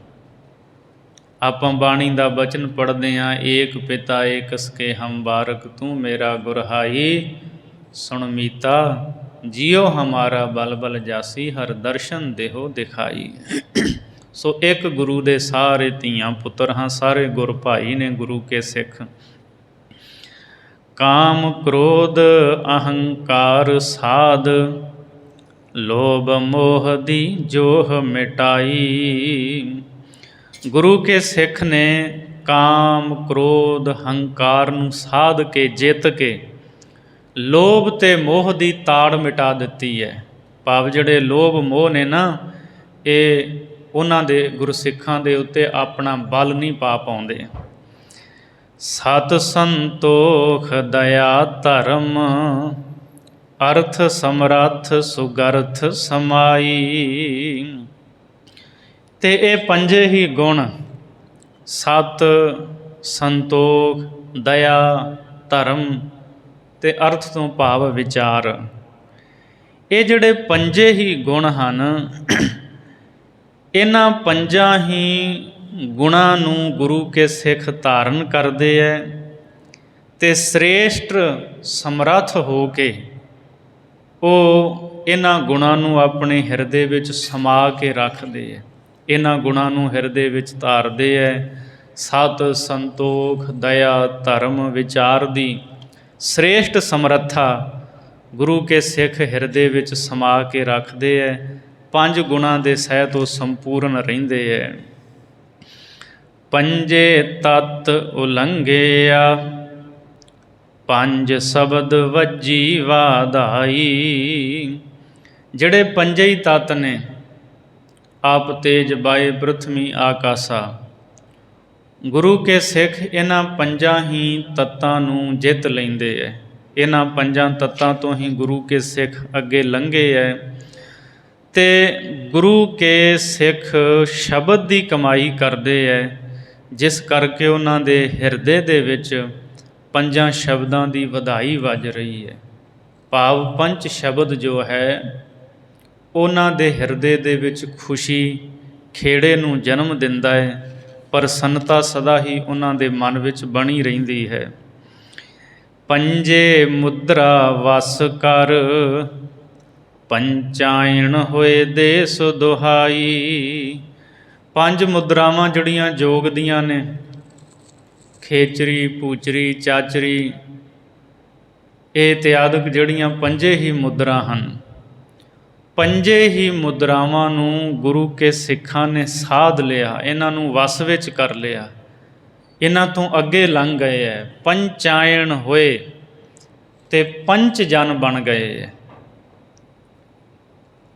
ਆਪਾਂ ਬਾਣੀ ਦਾ ਬਚਨ ਪੜ੍ਹਦੇ ਹਾਂ, ਏਕ ਪਿਤਾ ਏਕ ਸਕੇ ਹਮ ਬਾਰਕ, ਤੂੰ ਮੇਰਾ ਗੁਰਹਾਈ ਸੁਣ ਮੀਤਾ ਜਿਉ ਹਮਾਰਾ ਬਲ ਬਲ ਜਾਸੀ, ਹਰ ਦਰਸ਼ਨ ਦੇਹੋ ਦਿਖਾਈ। ਸੋ ਇੱਕ ਗੁਰੂ ਦੇ ਸਾਰੇ ਧੀਆਂ ਪੁੱਤਰ ਹਾਂ, ਸਾਰੇ ਗੁਰ ਭਾਈ ਨੇ ਗੁਰੂ ਕੇ ਸਿੱਖ। ਕਾਮ ਕ੍ਰੋਧ ਅਹੰਕਾਰ ਸਾਧ, ਲੋਭ ਮੋਹ ਦੀ ਜੋਹ ਮਿਟਾਈ। ਗੁਰੂ ਕੇ ਸਿੱਖ ਨੇ ਕਾਮ ਕ੍ਰੋਧ ਹੰਕਾਰ ਨੂੰ ਸਾਧ ਕੇ ਜਿੱਤ ਕੇ ਲੋਭ ਅਤੇ ਮੋਹ ਦੀ ਤਾੜ ਮਿਟਾ ਦਿੱਤੀ ਹੈ। ਭਾਵ ਜਿਹੜੇ ਲੋਭ ਮੋਹ ਨੇ ਨਾ, ਇਹ ਉਹਨਾਂ ਦੇ ਗੁਰਸਿੱਖਾਂ ਦੇ ਉੱਤੇ ਆਪਣਾ ਬਲ ਨਹੀਂ ਪਾ ਪਾਉਂਦੇ। ਸਤ ਸੰਤੋਖ ਦਇਆ ਧਰਮ, ਅਰਥ ਸਮਰੱਥ ਸੁਗਰਥ ਸਮਾਈ। ਅਤੇ ਇਹ ਪੰਜੇ ਹੀ ਗੁਣ ਸਤ ਸੰਤੋਖ ਦਇਆ ਧਰਮ ਅਤੇ ਅਰਥ ਤੋਂ ਭਾਵ ਵਿਚਾਰ, ਇਹ ਜਿਹੜੇ ਪੰਜੇ ਹੀ ਗੁਣ ਹਨ, ਇਹਨਾਂ ਪੰਜਾਂ ਹੀ ਗੁਣਾਂ ਨੂੰ ਗੁਰੂ ਕੇ ਸਿੱਖ ਧਾਰਨ ਕਰਦੇ ਹੈ ਅਤੇ ਸ੍ਰੇਸ਼ਟ ਸਮਰੱਥ ਹੋ ਕੇ ਉਹ ਇਹਨਾਂ ਗੁਣਾਂ ਨੂੰ ਆਪਣੇ ਹਿਰਦੇ ਵਿੱਚ ਸਮਾ ਕੇ ਰੱਖਦੇ ਹੈ, ਇਹਨਾਂ ਗੁਣਾਂ ਨੂੰ ਹਿਰਦੇ ਵਿੱਚ ਧਾਰਦੇ ਹੈ। ਸਤ ਸੰਤੋਖ ਦਇਆ ਧਰਮ ਵਿਚਾਰ ਦੀ ਸ੍ਰੇਸ਼ਟ ਸਮਰੱਥਾ ਗੁਰੂ ਕੇ ਸਿੱਖ ਹਿਰਦੇ ਵਿੱਚ ਸਮਾ ਕੇ ਰੱਖਦੇ ਹੈ। ਪੰਜ ਗੁਣਾਂ ਦੇ ਸਹਿਤ ਉਹ ਸੰਪੂਰਨ ਰਹਿੰਦੇ ਹੈ। ਪੰਜੇ ਤਤ ਉਲੰਘਿਆ, ਪੰਜ ਸ਼ਬਦ ਵੱਜੀ ਵਾਧਾਈ। ਜਿਹੜੇ ਪੰਜੇ ਹੀ ਤੱਤ ਨੇ, ਆਪ ਤੇਜ ਬਾਏ ਪ੍ਰਿਥਵੀ ਆਕਾਸ਼ਾ, ਗੁਰੂ ਕੇ ਸਿੱਖ ਇਹਨਾਂ ਪੰਜਾਂ ਹੀ ਤੱਤਾਂ ਨੂੰ ਜਿੱਤ ਲੈਂਦੇ ਹੈ। ਇਹਨਾਂ ਪੰਜਾਂ ਤੱਤਾਂ ਤੋਂ ਹੀ ਗੁਰੂ ਕੇ ਸਿੱਖ ਅੱਗੇ ਲੰਘੇ ਹੈ ਅਤੇ ਗੁਰੂ ਕੇ ਸਿੱਖ ਸ਼ਬਦ ਦੀ ਕਮਾਈ ਕਰਦੇ ਹੈ, ਜਿਸ ਕਰਕੇ ਉਹਨਾਂ ਦੇ ਹਿਰਦੇ ਦੇ ਵਿੱਚ ਪੰਜਾਂ ਸ਼ਬਦਾਂ ਦੀ ਵਧਾਈ ਵੱਜ ਰਹੀ ਹੈ। ਭਾਵ ਪੰਜ ਸ਼ਬਦ ਜੋ ਹੈ ਉਹਨਾਂ ਦੇ ਹਿਰਦੇ ਦੇ ਵਿੱਚ ਖੁਸ਼ੀ ਖੇੜੇ ਨੂੰ ਜਨਮ ਦਿੰਦਾ ਹੈ, ਪ੍ਰਸੰਨਤਾ ਸਦਾ ਹੀ ਉਹਨਾਂ ਦੇ ਮਨ ਵਿੱਚ ਬਣੀ ਰਹਿੰਦੀ ਹੈ। ਪੰਜੇ ਮੁਦਰਾ ਵਸ ਕਰ, ਪੰਚਾਇਣ ਹੋਏ ਦੇਸ ਦੁਹਾਈ। ਪੰਜ ਮੁਦਰਾਵਾਂ ਜਿਹੜੀਆਂ ਜੋਗ ਦੀਆਂ ਨੇ, ਖੇਚਰੀ ਪੂਚਰੀ ਚਾਚਰੀ, ਇਹ ਇਤਿਆਦਿਕ ਜਿਹੜੀਆਂ ਪੰਜੇ ਹੀ ਮੁਦਰਾ ਹਨ, ਪੰਜੇ ਹੀ ਮੁਦਰਾਵਾਂ ਨੂੰ ਗੁਰੂ ਕੇ ਸਿੱਖਾਂ ਨੇ ਸਾਧ ਲਿਆ, ਇਹਨਾਂ ਨੂੰ ਵਸ ਵਿੱਚ ਕਰ ਲਿਆ, ਇਹਨਾਂ ਤੋਂ ਅੱਗੇ ਲੰਘ ਗਏ ਹੈ। ਪੰਚਾਇਣ ਹੋਏ ਅਤੇ ਪੰਚ ਜਨ ਬਣ ਗਏ ਹੈ।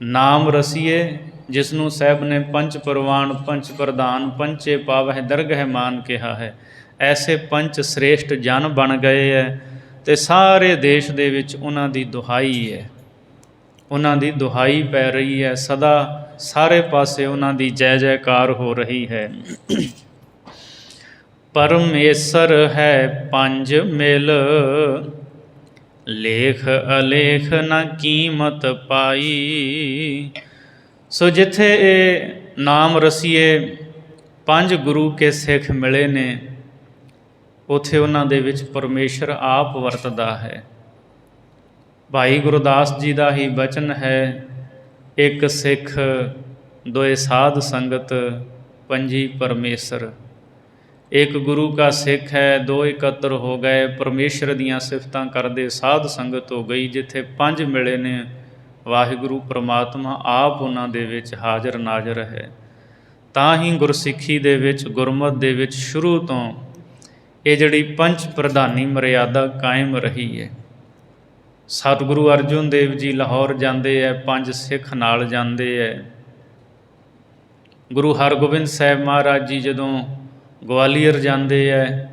ਨਾਮ ਰਸੀਏ, ਜਿਸ ਨੂੰ ਸਾਹਿਬ ਨੇ ਪੰਚ ਪ੍ਰਵਾਨ ਪੰਚ ਪ੍ਰਧਾਨ ਪੰਚੇ ਪਾਵਹਿ ਦਰਗਹਿ ਮਾਨ ਕਿਹਾ ਹੈ, ਐਸੇ ਪੰਚ ਸ੍ਰੇਸ਼ਟ ਜਨ ਬਣ ਗਏ ਹੈ ਅਤੇ ਸਾਰੇ ਦੇਸ਼ ਦੇ ਵਿੱਚ ਉਹਨਾਂ ਦੀ ਦੁਹਾਈ ਹੈ, ਉਹਨਾਂ ਦੀ ਦੁਹਾਈ ਪੈ ਰਹੀ ਹੈ। ਸਦਾ ਸਾਰੇ ਪਾਸੇ ਉਹਨਾਂ ਦੀ ਜੈ ਜੈਕਾਰ ਹੋ ਰਹੀ ਹੈ। ਪਰਮੇਸ਼ਰ ਹੈ ਪੰਜ ਮਿਲ, ਲੇਖ ਅਲੇਖ ਨਾ ਕੀਮਤ ਪਾਈ। ਸੋ ਜਿੱਥੇ ਇਹ ਨਾਮ ਰਸੀਏ ਪੰਜ ਗੁਰੂ ਕੇ ਸਿੱਖ ਮਿਲੇ ਨੇ, ਉੱਥੇ ਉਹਨਾਂ ਦੇ ਵਿੱਚ ਪਰਮੇਸ਼ਰ ਆਪ ਵਰਤਦਾ ਹੈ। ਭਾਈ ਗੁਰਦਾਸ ਜੀ ਦਾ ਹੀ ਬਚਨ ਹੈ, ਇੱਕ ਸਿੱਖ ਦੋਏ ਸਾਧ ਸੰਗਤ ਪੰਜੀ ਪਰਮੇਸ਼ਰ। ਇੱਕ ਗੁਰੂ ਕਾ ਸਿੱਖ ਹੈ, ਦੋ ਇਕੱਤਰ ਹੋ ਗਏ, ਪਰਮੇਸ਼ਰ ਦੀਆਂ ਸਿਫਤਾਂ ਕਰਦੇ ਸਾਧ ਸੰਗਤ ਹੋ ਗਈ। ਜਿੱਥੇ ਪੰਜ ਮਿਲੇ ਨੇ, ਵਾਹਿਗੁਰੂ ਪਰਮਾਤਮਾ ਆਪ ਉਹਨਾਂ ਦੇ ਵਿੱਚ ਹਾਜ਼ਰ ਨਾਜ਼ਰ ਹੈ। ਤਾਂ ਹੀ ਗੁਰਸਿੱਖੀ ਦੇ ਵਿੱਚ, ਗੁਰਮਤਿ ਦੇ ਵਿੱਚ ਸ਼ੁਰੂ ਤੋਂ ਇਹ ਜਿਹੜੀ ਪੰਜ ਪ੍ਰਧਾਨੀ ਮਰਿਆਦਾ ਕਾਇਮ ਰਹੀ ਹੈ। ਸਤਿਗੁਰੂ ਅਰਜਨ ਦੇਵ ਜੀ ਲਾਹੌਰ ਜਾਂਦੇ ਹੈ, ਪੰਜ ਸਿੱਖ ਨਾਲ ਜਾਂਦੇ ਹੈ। ਗੁਰੂ ਹਰਗੋਬਿੰਦ ਸਾਹਿਬ ਮਹਾਰਾਜ ਜੀ ਜਦੋਂ ਗਵਾਲੀਅਰ ਜਾਂਦੇ ਹੈ,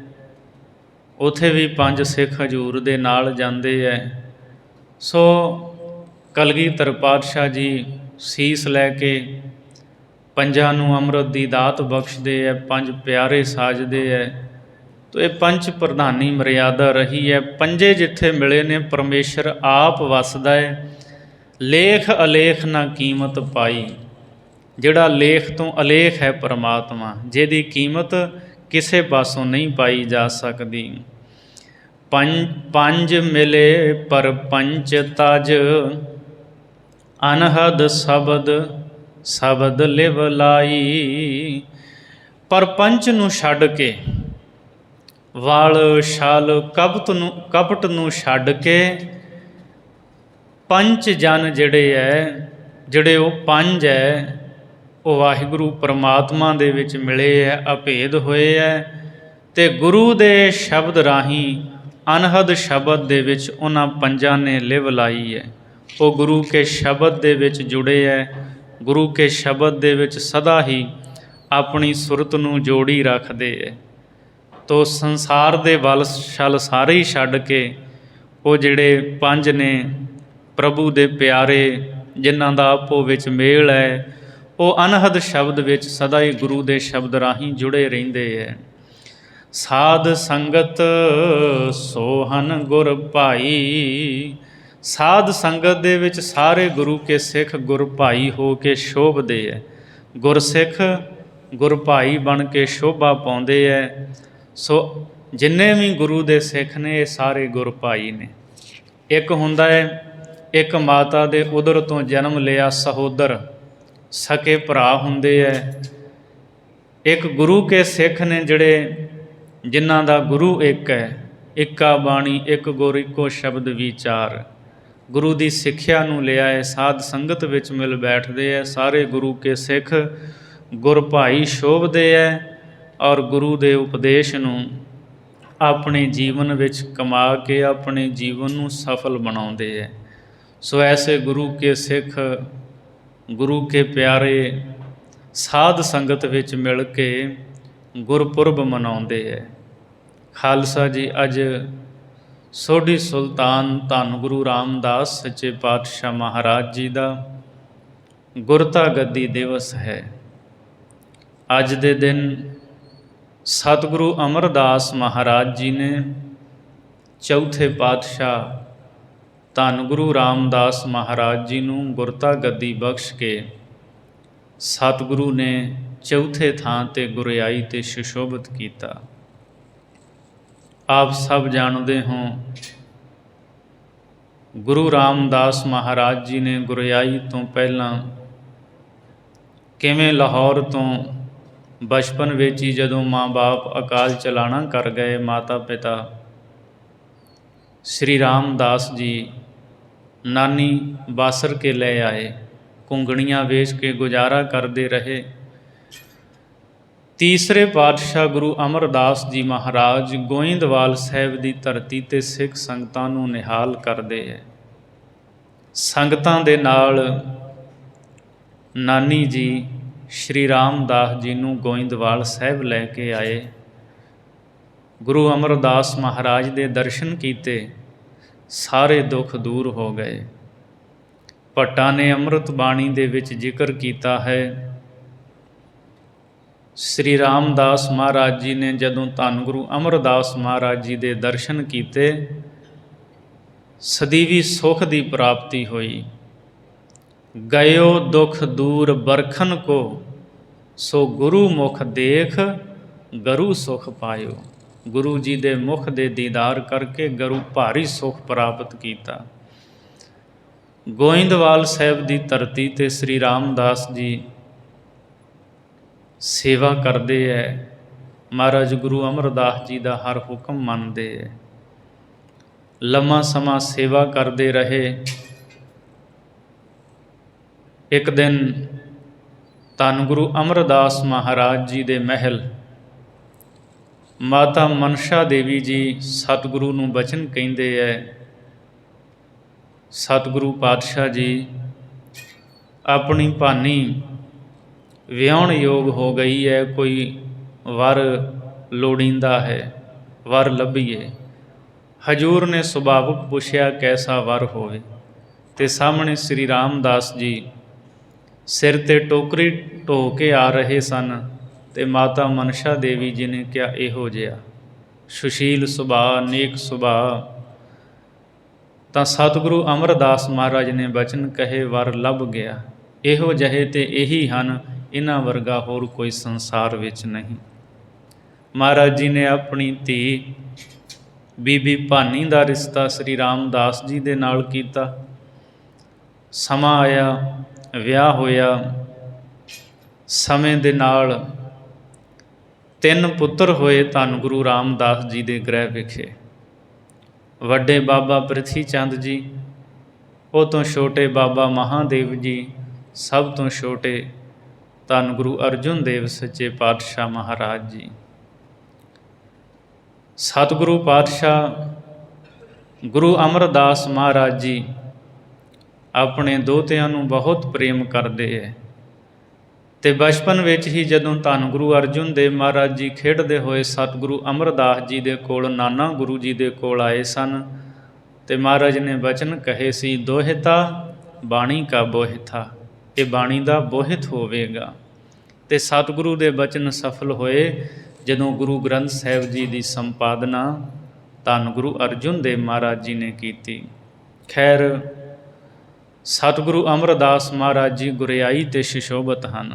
ਉੱਥੇ ਵੀ ਪੰਜ ਸਿੱਖ ਹਜ਼ੂਰ ਦੇ ਨਾਲ ਜਾਂਦੇ ਹੈ। ਸੋ ਕਲਗੀਧਰ ਪਾਤਸ਼ਾਹ ਜੀ ਸੀਸ ਲੈ ਕੇ ਪੰਜਾਂ ਨੂੰ ਅੰਮ੍ਰਿਤ ਦੀ ਦਾਤ ਬਖਸ਼ਦੇ ਹੈ, ਪੰਜ ਪਿਆਰੇ ਸਾਜਦੇ ਹੈ। ਤੋ ਇਹ ਪੰਜ ਪ੍ਰਧਾਨੀ ਮਰਿਆਦਾ ਰਹੀ ਹੈ। ਪੰਜੇ ਜਿੱਥੇ ਮਿਲੇ ਨੇ, ਪਰਮੇਸ਼ਰ ਆਪ ਵਸਦਾ ਹੈ। ਲੇਖ ਅਲੇਖ ਨਾ ਕੀਮਤ ਪਾਈ। ਜਿਹੜਾ ਲੇਖ ਤੋਂ ਅਲੇਖ ਹੈ ਪਰਮਾਤਮਾ, ਜਿਹਦੀ ਕੀਮਤ ਕਿਸੇ ਪਾਸੋਂ ਨਹੀਂ ਪਾਈ ਜਾ ਸਕਦੀ। ਪੰਜ ਮਿਲੇ ਪਰ ਪੰਚ ਤਜ, ਅਨਹਦ ਸ਼ਬਦ ਸ਼ਬਦ ਲਿਵ ਲਾਈ। ਪਰਪੰਚ ਨੂੰ ਛੱਡ ਕੇ, ਵਾਲ ਛਲ ਕਪਟ ਨੂੰ ਛੱਡ ਕੇ, ਪੰਚ ਜਨ ਜਿਹੜੇ ਉਹ ਪੰਜ ਹੈ, ਉਹ ਵਾਹਿਗੁਰੂ ਪਰਮਾਤਮਾ ਦੇ ਵਿੱਚ ਮਿਲੇ ਹੈ, ਅਭੇਦ ਹੋਏ ਹੈ, ਅਤੇ ਗੁਰੂ ਦੇ ਸ਼ਬਦ ਰਾਹੀਂ ਅਨਹਦ ਸ਼ਬਦ ਦੇ ਵਿੱਚ ਉਹਨਾਂ ਪੰਜਾਂ ਨੇ ਲਿਵ ਲਾਈ ਹੈ। ਉਹ ਗੁਰੂ ਕੇ ਸ਼ਬਦ ਦੇ ਵਿੱਚ ਜੁੜੇ ਹੈ, ਗੁਰੂ ਕੇ ਸ਼ਬਦ ਦੇ ਵਿੱਚ ਸਦਾ ਹੀ ਆਪਣੀ ਸੁਰਤ ਨੂੰ ਜੋੜੀ ਰੱਖਦੇ ਹੈ। ਤੋ ਸੰਸਾਰ ਦੇ ਵੱਲ ਛਲ ਸਾਰੇ ਹੀ ਛੱਡ ਕੇ ਉਹ ਜਿਹੜੇ ਪੰਜ ਨੇ ਪ੍ਰਭੂ ਦੇ ਪਿਆਰੇ, ਜਿਨ੍ਹਾਂ ਦਾ ਆਪੋ ਵਿੱਚ ਮੇਲ ਹੈ, ਉਹ ਅਨਹਦ ਸ਼ਬਦ ਵਿੱਚ ਸਦਾ ਹੀ ਗੁਰੂ ਦੇ ਸ਼ਬਦ ਰਾਹੀਂ ਜੁੜੇ ਰਹਿੰਦੇ ਹੈ। ਸਾਧ ਸੰਗਤ ਸੋਹਨ ਗੁਰ ਭਾਈ। ਸਾਧ ਸੰਗਤ ਦੇ ਵਿੱਚ ਸਾਰੇ ਗੁਰੂ ਕੇ ਸਿੱਖ ਗੁਰ ਭਾਈ ਹੋ ਕੇ ਸ਼ੋਭਦੇ ਹੈ। ਗੁਰਸਿੱਖ ਗੁਰ ਭਾਈ ਬਣ ਕੇ ਸ਼ੋਭਾ ਪਾਉਂਦੇ ਹੈ। ਸੋ ਜਿੰਨੇ ਵੀ ਗੁਰੂ ਦੇ ਸਿੱਖ ਨੇ ਇਹ ਸਾਰੇ ਗੁਰ ਭਾਈ ਨੇ। ਇੱਕ ਹੁੰਦਾ ਹੈ, ਇੱਕ ਮਾਤਾ ਦੇ ਉਦਰ ਤੋਂ ਜਨਮ ਲਿਆ ਸਹੋਦਰ, ਸਕੇ ਭਰਾ ਹੁੰਦੇ ਹੈ। ਇੱਕ ਗੁਰੂ ਕੇ ਸਿੱਖ ਨੇ ਜਿਹੜੇ ਜਿਨ੍ਹਾਂ ਦਾ ਗੁਰੂ ਇੱਕ ਹੈ। ਇੱਕਾ ਬਾਣੀ ਇੱਕ ਗੁਰ ਇੱਕੋ ਸ਼ਬਦ ਵਿਚਾਰ। ਗੁਰੂ ਦੀ ਸਿੱਖਿਆ ਨੂੰ ਲਿਆ ਹੈ, ਸਾਧ ਸੰਗਤ ਵਿੱਚ ਮਿਲ ਬੈਠਦੇ ਹੈ। ਸਾਰੇ ਗੁਰੂ ਕੇ ਸਿੱਖ ਗੁਰ ਭਾਈ ਸ਼ੋਭਦੇ ਹੈ ਔਰ ਗੁਰੂ ਦੇ ਉਪਦੇਸ਼ ਨੂੰ ਆਪਣੇ ਜੀਵਨ ਵਿੱਚ ਕਮਾ ਕੇ ਆਪਣੇ ਜੀਵਨ ਨੂੰ ਸਫਲ ਬਣਾਉਂਦੇ ਹੈ। ਸੋ ਐਸੇ ਗੁਰੂ ਕੇ ਸਿੱਖ, ਗੁਰੂ ਕੇ ਪਿਆਰੇ ਸਾਧ ਸੰਗਤ ਵਿੱਚ ਮਿਲ ਕੇ ਗੁਰਪੁਰਬ ਮਨਾਉਂਦੇ ਹੈ। ਖਾਲਸਾ ਜੀ, ਅੱਜ ਸੋਢੀ ਸੁਲਤਾਨ ਧੰਨ ਗੁਰੂ ਰਾਮਦਾਸ ਸੱਚੇ ਪਾਤਸ਼ਾਹ ਮਹਾਰਾਜ ਜੀ ਦਾ ਗੁਰਤਾ ਗੱਦੀ ਦਿਵਸ ਹੈ। ਅੱਜ ਦੇ ਦਿਨ ਸਤਿਗੁਰੂ ਅਮਰਦਾਸ ਮਹਾਰਾਜ ਜੀ ਨੇ ਚੌਥੇ ਪਾਤਸ਼ਾਹ ਧੰਨ ਗੁਰੂ ਰਾਮਦਾਸ ਮਹਾਰਾਜ ਜੀ ਨੂੰ ਗੁਰਤਾ ਗੱਦੀ ਬਖਸ਼ ਕੇ ਸਤਿਗੁਰੂ ਨੇ ਚੌਥੇ ਥਾਂ 'ਤੇ ਗੁਰਿਆਈ 'ਤੇ ਸੁਸ਼ੋਭਿਤ ਕੀਤਾ। ਆਪ ਸਭ ਜਾਣਦੇ ਹੋ, ਗੁਰੂ ਰਾਮਦਾਸ ਮਹਾਰਾਜ ਜੀ ਨੇ ਗੁਰਿਆਈ ਤੋਂ ਪਹਿਲਾਂ ਕਿਵੇਂ ਲਾਹੌਰ ਤੋਂ ਬਚਪਨ ਵਿੱਚ ਹੀ ਜਦੋਂ ਮਾਂ ਬਾਪ ਅਕਾਲ ਚਲਾਣਾ ਕਰ ਗਏ, ਮਾਤਾ ਪਿਤਾ ਸ਼੍ਰੀ ਰਾਮਦਾਸ ਜੀ ਨਾਨੀ ਬਾਸਰ ਕੇ ਲੈ ਆਏ। ਘੁੰਗਣੀਆਂ ਵੇਚ ਕੇ ਗੁਜ਼ਾਰਾ ਕਰਦੇ ਰਹੇ। ਤੀਸਰੇ ਪਾਤਸ਼ਾਹ ਗੁਰੂ ਅਮਰਦਾਸ ਜੀ ਮਹਾਰਾਜ ਗੋਇੰਦਵਾਲ ਸਾਹਿਬ ਦੀ ਧਰਤੀ 'ਤੇ ਸਿੱਖ ਸੰਗਤਾਂ ਨੂੰ ਨਿਹਾਲ ਕਰਦੇ ਹੈ। ਸੰਗਤਾਂ ਦੇ ਨਾਲ ਨਾਨੀ ਜੀ ਸ਼੍ਰੀ ਰਾਮਦਾਸ ਜੀ ਨੂੰ ਗੋਇੰਦਵਾਲ ਸਾਹਿਬ ਲੈ ਕੇ ਆਏ। ਗੁਰੂ ਅਮਰਦਾਸ ਮਹਾਰਾਜ ਦੇ ਦਰਸ਼ਨ ਕੀਤੇ, ਸਾਰੇ ਦੁੱਖ ਦੂਰ ਹੋ ਗਏ। ਭੱਟਾਂ ਨੇ ਅੰਮ੍ਰਿਤ ਬਾਣੀ ਦੇ ਵਿੱਚ ਜ਼ਿਕਰ ਕੀਤਾ ਹੈ, ਸ਼੍ਰੀ ਰਾਮਦਾਸ ਮਹਾਰਾਜ ਜੀ ਨੇ ਜਦੋਂ ਧੰਨ ਗੁਰੂ ਅਮਰਦਾਸ ਮਹਾਰਾਜ ਜੀ ਦੇ ਦਰਸ਼ਨ ਕੀਤੇ, ਸਦੀਵੀ ਸੁਖ ਦੀ ਪ੍ਰਾਪਤੀ ਹੋਈ। ਗਇਓ ਦੁਖ ਦੂਰ ਬਰਖਨ ਕੋ, ਸੋ ਗੁਰੂ ਮੁਖ ਦੇਖ ਗਰੂ ਸੁਖ ਪਾਇਓ। ਗੁਰੂ ਜੀ ਦੇ ਮੁਖ ਦੇ ਦੀਦਾਰ ਕਰਕੇ ਗੁਰੂ ਭਾਰੀ ਸੁਖ ਪ੍ਰਾਪਤ ਕੀਤਾ। ਗੋਇੰਦਵਾਲ ਸਾਹਿਬ ਦੀ ਧਰਤੀ 'ਤੇ ਸ਼੍ਰੀ ਰਾਮਦਾਸ ਜੀ ਸੇਵਾ ਕਰਦੇ ਹੈ। ਮਹਾਰਾਜ ਗੁਰੂ ਅਮਰਦਾਸ ਜੀ ਦਾ ਹਰ ਹੁਕਮ ਮੰਨਦੇ ਹੈ। ਲੰਮਾ ਸਮਾਂ ਸੇਵਾ ਕਰਦੇ ਰਹੇ। ਇੱਕ ਦਿਨ ਧੰਨ ਗੁਰੂ ਅਮਰਦਾਸ ਮਹਾਰਾਜ ਜੀ ਦੇ ਮਹਿਲ ਮਾਤਾ ਮਨਸ਼ਾ ਦੇਵੀ ਜੀ ਸਤਿਗੁਰੂ ਨੂੰ ਬਚਨ ਕਹਿੰਦੇ ਹੈ, ਸਤਿਗੁਰੂ ਪਾਤਸ਼ਾਹ ਜੀ ਆਪਣੀ ਭਾਨੀ ਵਿਆਹੁਣ ਯੋਗ ਹੋ ਗਈ ਹੈ, ਕੋਈ ਵਰ ਲੋੜੀਂਦਾ ਹੈ, ਵਰ ਲੱਭੀਏ। ਹਜੂਰ ਨੇ ਸੁਭਾਵਕ ਪੁੱਛਿਆ ਕੈਸਾ ਵਰ ਹੋਵੇ, ਅਤੇ ਸਾਹਮਣੇ ਸ਼੍ਰੀ ਰਾਮਦਾਸ ਜੀ ਸਿਰ 'ਤੇ ਟੋਕਰੀ ਢੋ ਕੇ ਆ ਰਹੇ ਸਨ, ਅਤੇ ਮਾਤਾ ਮਨਸ਼ਾ ਦੇਵੀ ਜੀ ਨੇ ਕਿਹਾ ਇਹੋ ਜਿਹਾ ਸੁਸ਼ੀਲ ਸੁਭਾਅ, ਨੇਕ ਸੁਭਾਅ। ਤਾਂ ਸਤਿਗੁਰੂ ਅਮਰਦਾਸ ਮਹਾਰਾਜ ਨੇ ਬਚਨ ਕਹੇ, ਵਰ ਲੱਭ ਗਿਆ। ਇਹੋ ਜਿਹੇ ਤੇ ਇਹੀ ਹਨ, ਇਹਨਾਂ ਵਰਗਾ ਹੋਰ ਕੋਈ ਸੰਸਾਰ ਵਿੱਚ ਨਹੀਂ। ਮਹਾਰਾਜ ਜੀ ਨੇ ਆਪਣੀ ਧੀ ਬੀਬੀ ਭਾਨੀ ਦਾ ਰਿਸ਼ਤਾ ਸ਼੍ਰੀ ਰਾਮਦਾਸ ਜੀ ਦੇ ਨਾਲ ਕੀਤਾ। ਸਮਾਂ ਆਇਆ, ਵਿਆਹ ਹੋਇਆ। ਸਮੇਂ ਦੇ ਨਾਲ 3 ਪੁੱਤਰ ਹੋਏ ਧੰਨ ਗੁਰੂ ਰਾਮਦਾਸ ਜੀ ਦੇ ਗ੍ਰਹਿ ਵਿਖੇ। ਵੱਡੇ ਬਾਬਾ ਪ੍ਰਿਥੀ ਚੰਦ ਜੀ, ਉਹ ਤੋਂ ਛੋਟੇ ਬਾਬਾ ਮਹਾਦੇਵ ਜੀ, ਸਭ ਤੋਂ ਛੋਟੇ ਧੰਨ ਗੁਰੂ ਅਰਜਨ ਦੇਵ ਸੱਚੇ ਪਾਤਸ਼ਾਹ ਮਹਾਰਾਜ ਜੀ। ਸਤਿਗੁਰੂ ਪਾਤਸ਼ਾਹ ਗੁਰੂ ਅਮਰਦਾਸ ਮਹਾਰਾਜ ਜੀ ਆਪਣੇ ਦੋਹਤਿਆਂ ਨੂੰ ਬਹੁਤ ਪ੍ਰੇਮ ਕਰਦੇ ਹੈ। ਅਤੇ ਬਚਪਨ ਵਿੱਚ ਹੀ ਜਦੋਂ ਧੰਨ ਗੁਰੂ ਅਰਜਨ ਦੇਵ ਮਹਾਰਾਜ ਜੀ ਖੇਡਦੇ ਹੋਏ ਸਤਿਗੁਰੂ ਅਮਰਦਾਸ ਜੀ ਦੇ ਕੋਲ, ਨਾਨਾ ਗੁਰੂ ਜੀ ਦੇ ਕੋਲ ਆਏ ਸਨ, ਅਤੇ ਮਹਾਰਾਜ ਨੇ ਬਚਨ ਕਹੇ ਸੀ, ਦੋਹਿਤਾ ਬਾਣੀ ਕਾ ਬੋਹਿਥਾ, ਇਹ ਬਾਣੀ ਦਾ ਬੋਹਿਤ ਹੋਵੇਗਾ। ਅਤੇ ਸਤਿਗੁਰੂ ਦੇ ਬਚਨ ਸਫਲ ਹੋਏ ਜਦੋਂ ਗੁਰੂ ਗ੍ਰੰਥ ਸਾਹਿਬ ਜੀ ਦੀ ਸੰਪਾਦਨਾ ਧੰਨ ਗੁਰੂ ਅਰਜਨ ਦੇਵ ਮਹਾਰਾਜ ਜੀ ਨੇ ਕੀਤੀ। ਖੈਰ, ਸਤਿਗੁਰੂ ਅਮਰਦਾਸ ਮਹਾਰਾਜ ਜੀ ਗੁਰਿਆਈ ਅਤੇ ਸੁਸ਼ੋਭਿਤ ਹਨ।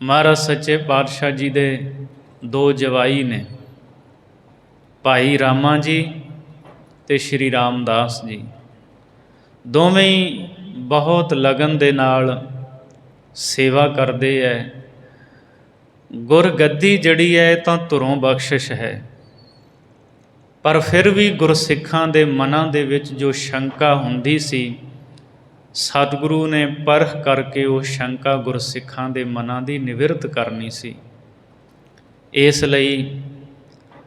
ਮਹਾਰਾਜ ਸੱਚੇ ਪਾਤਸ਼ਾਹ ਜੀ ਦੇ 2 ਜਵਾਈ ਨੇ, ਭਾਈ ਰਾਮਾ ਜੀ ਅਤੇ ਸ਼੍ਰੀ ਰਾਮਦਾਸ ਜੀ। ਦੋਵੇਂ ਹੀ ਬਹੁਤ ਲਗਨ ਦੇ ਨਾਲ ਸੇਵਾ ਕਰਦੇ ਹੈ। ਗੁਰਗੱਦੀ ਜਿਹੜੀ ਹੈ ਤਾਂ ਧੁਰੋਂ ਬਖਸ਼ਿਸ਼ ਹੈ, ਪਰ ਫਿਰ ਵੀ ਗੁਰਸਿੱਖਾਂ ਦੇ ਮਨਾਂ ਦੇ ਵਿੱਚ ਜੋ ਸ਼ੰਕਾ ਹੁੰਦੀ ਸੀ, ਸਤਿਗੁਰੂ ਨੇ ਪਰਖ ਕਰਕੇ ਉਹ ਸ਼ੰਕਾ ਗੁਰਸਿੱਖਾਂ ਦੇ ਮਨਾਂ ਦੀ ਨਿਵਰਤ ਕਰਨੀ ਸੀ। ਇਸ ਲਈ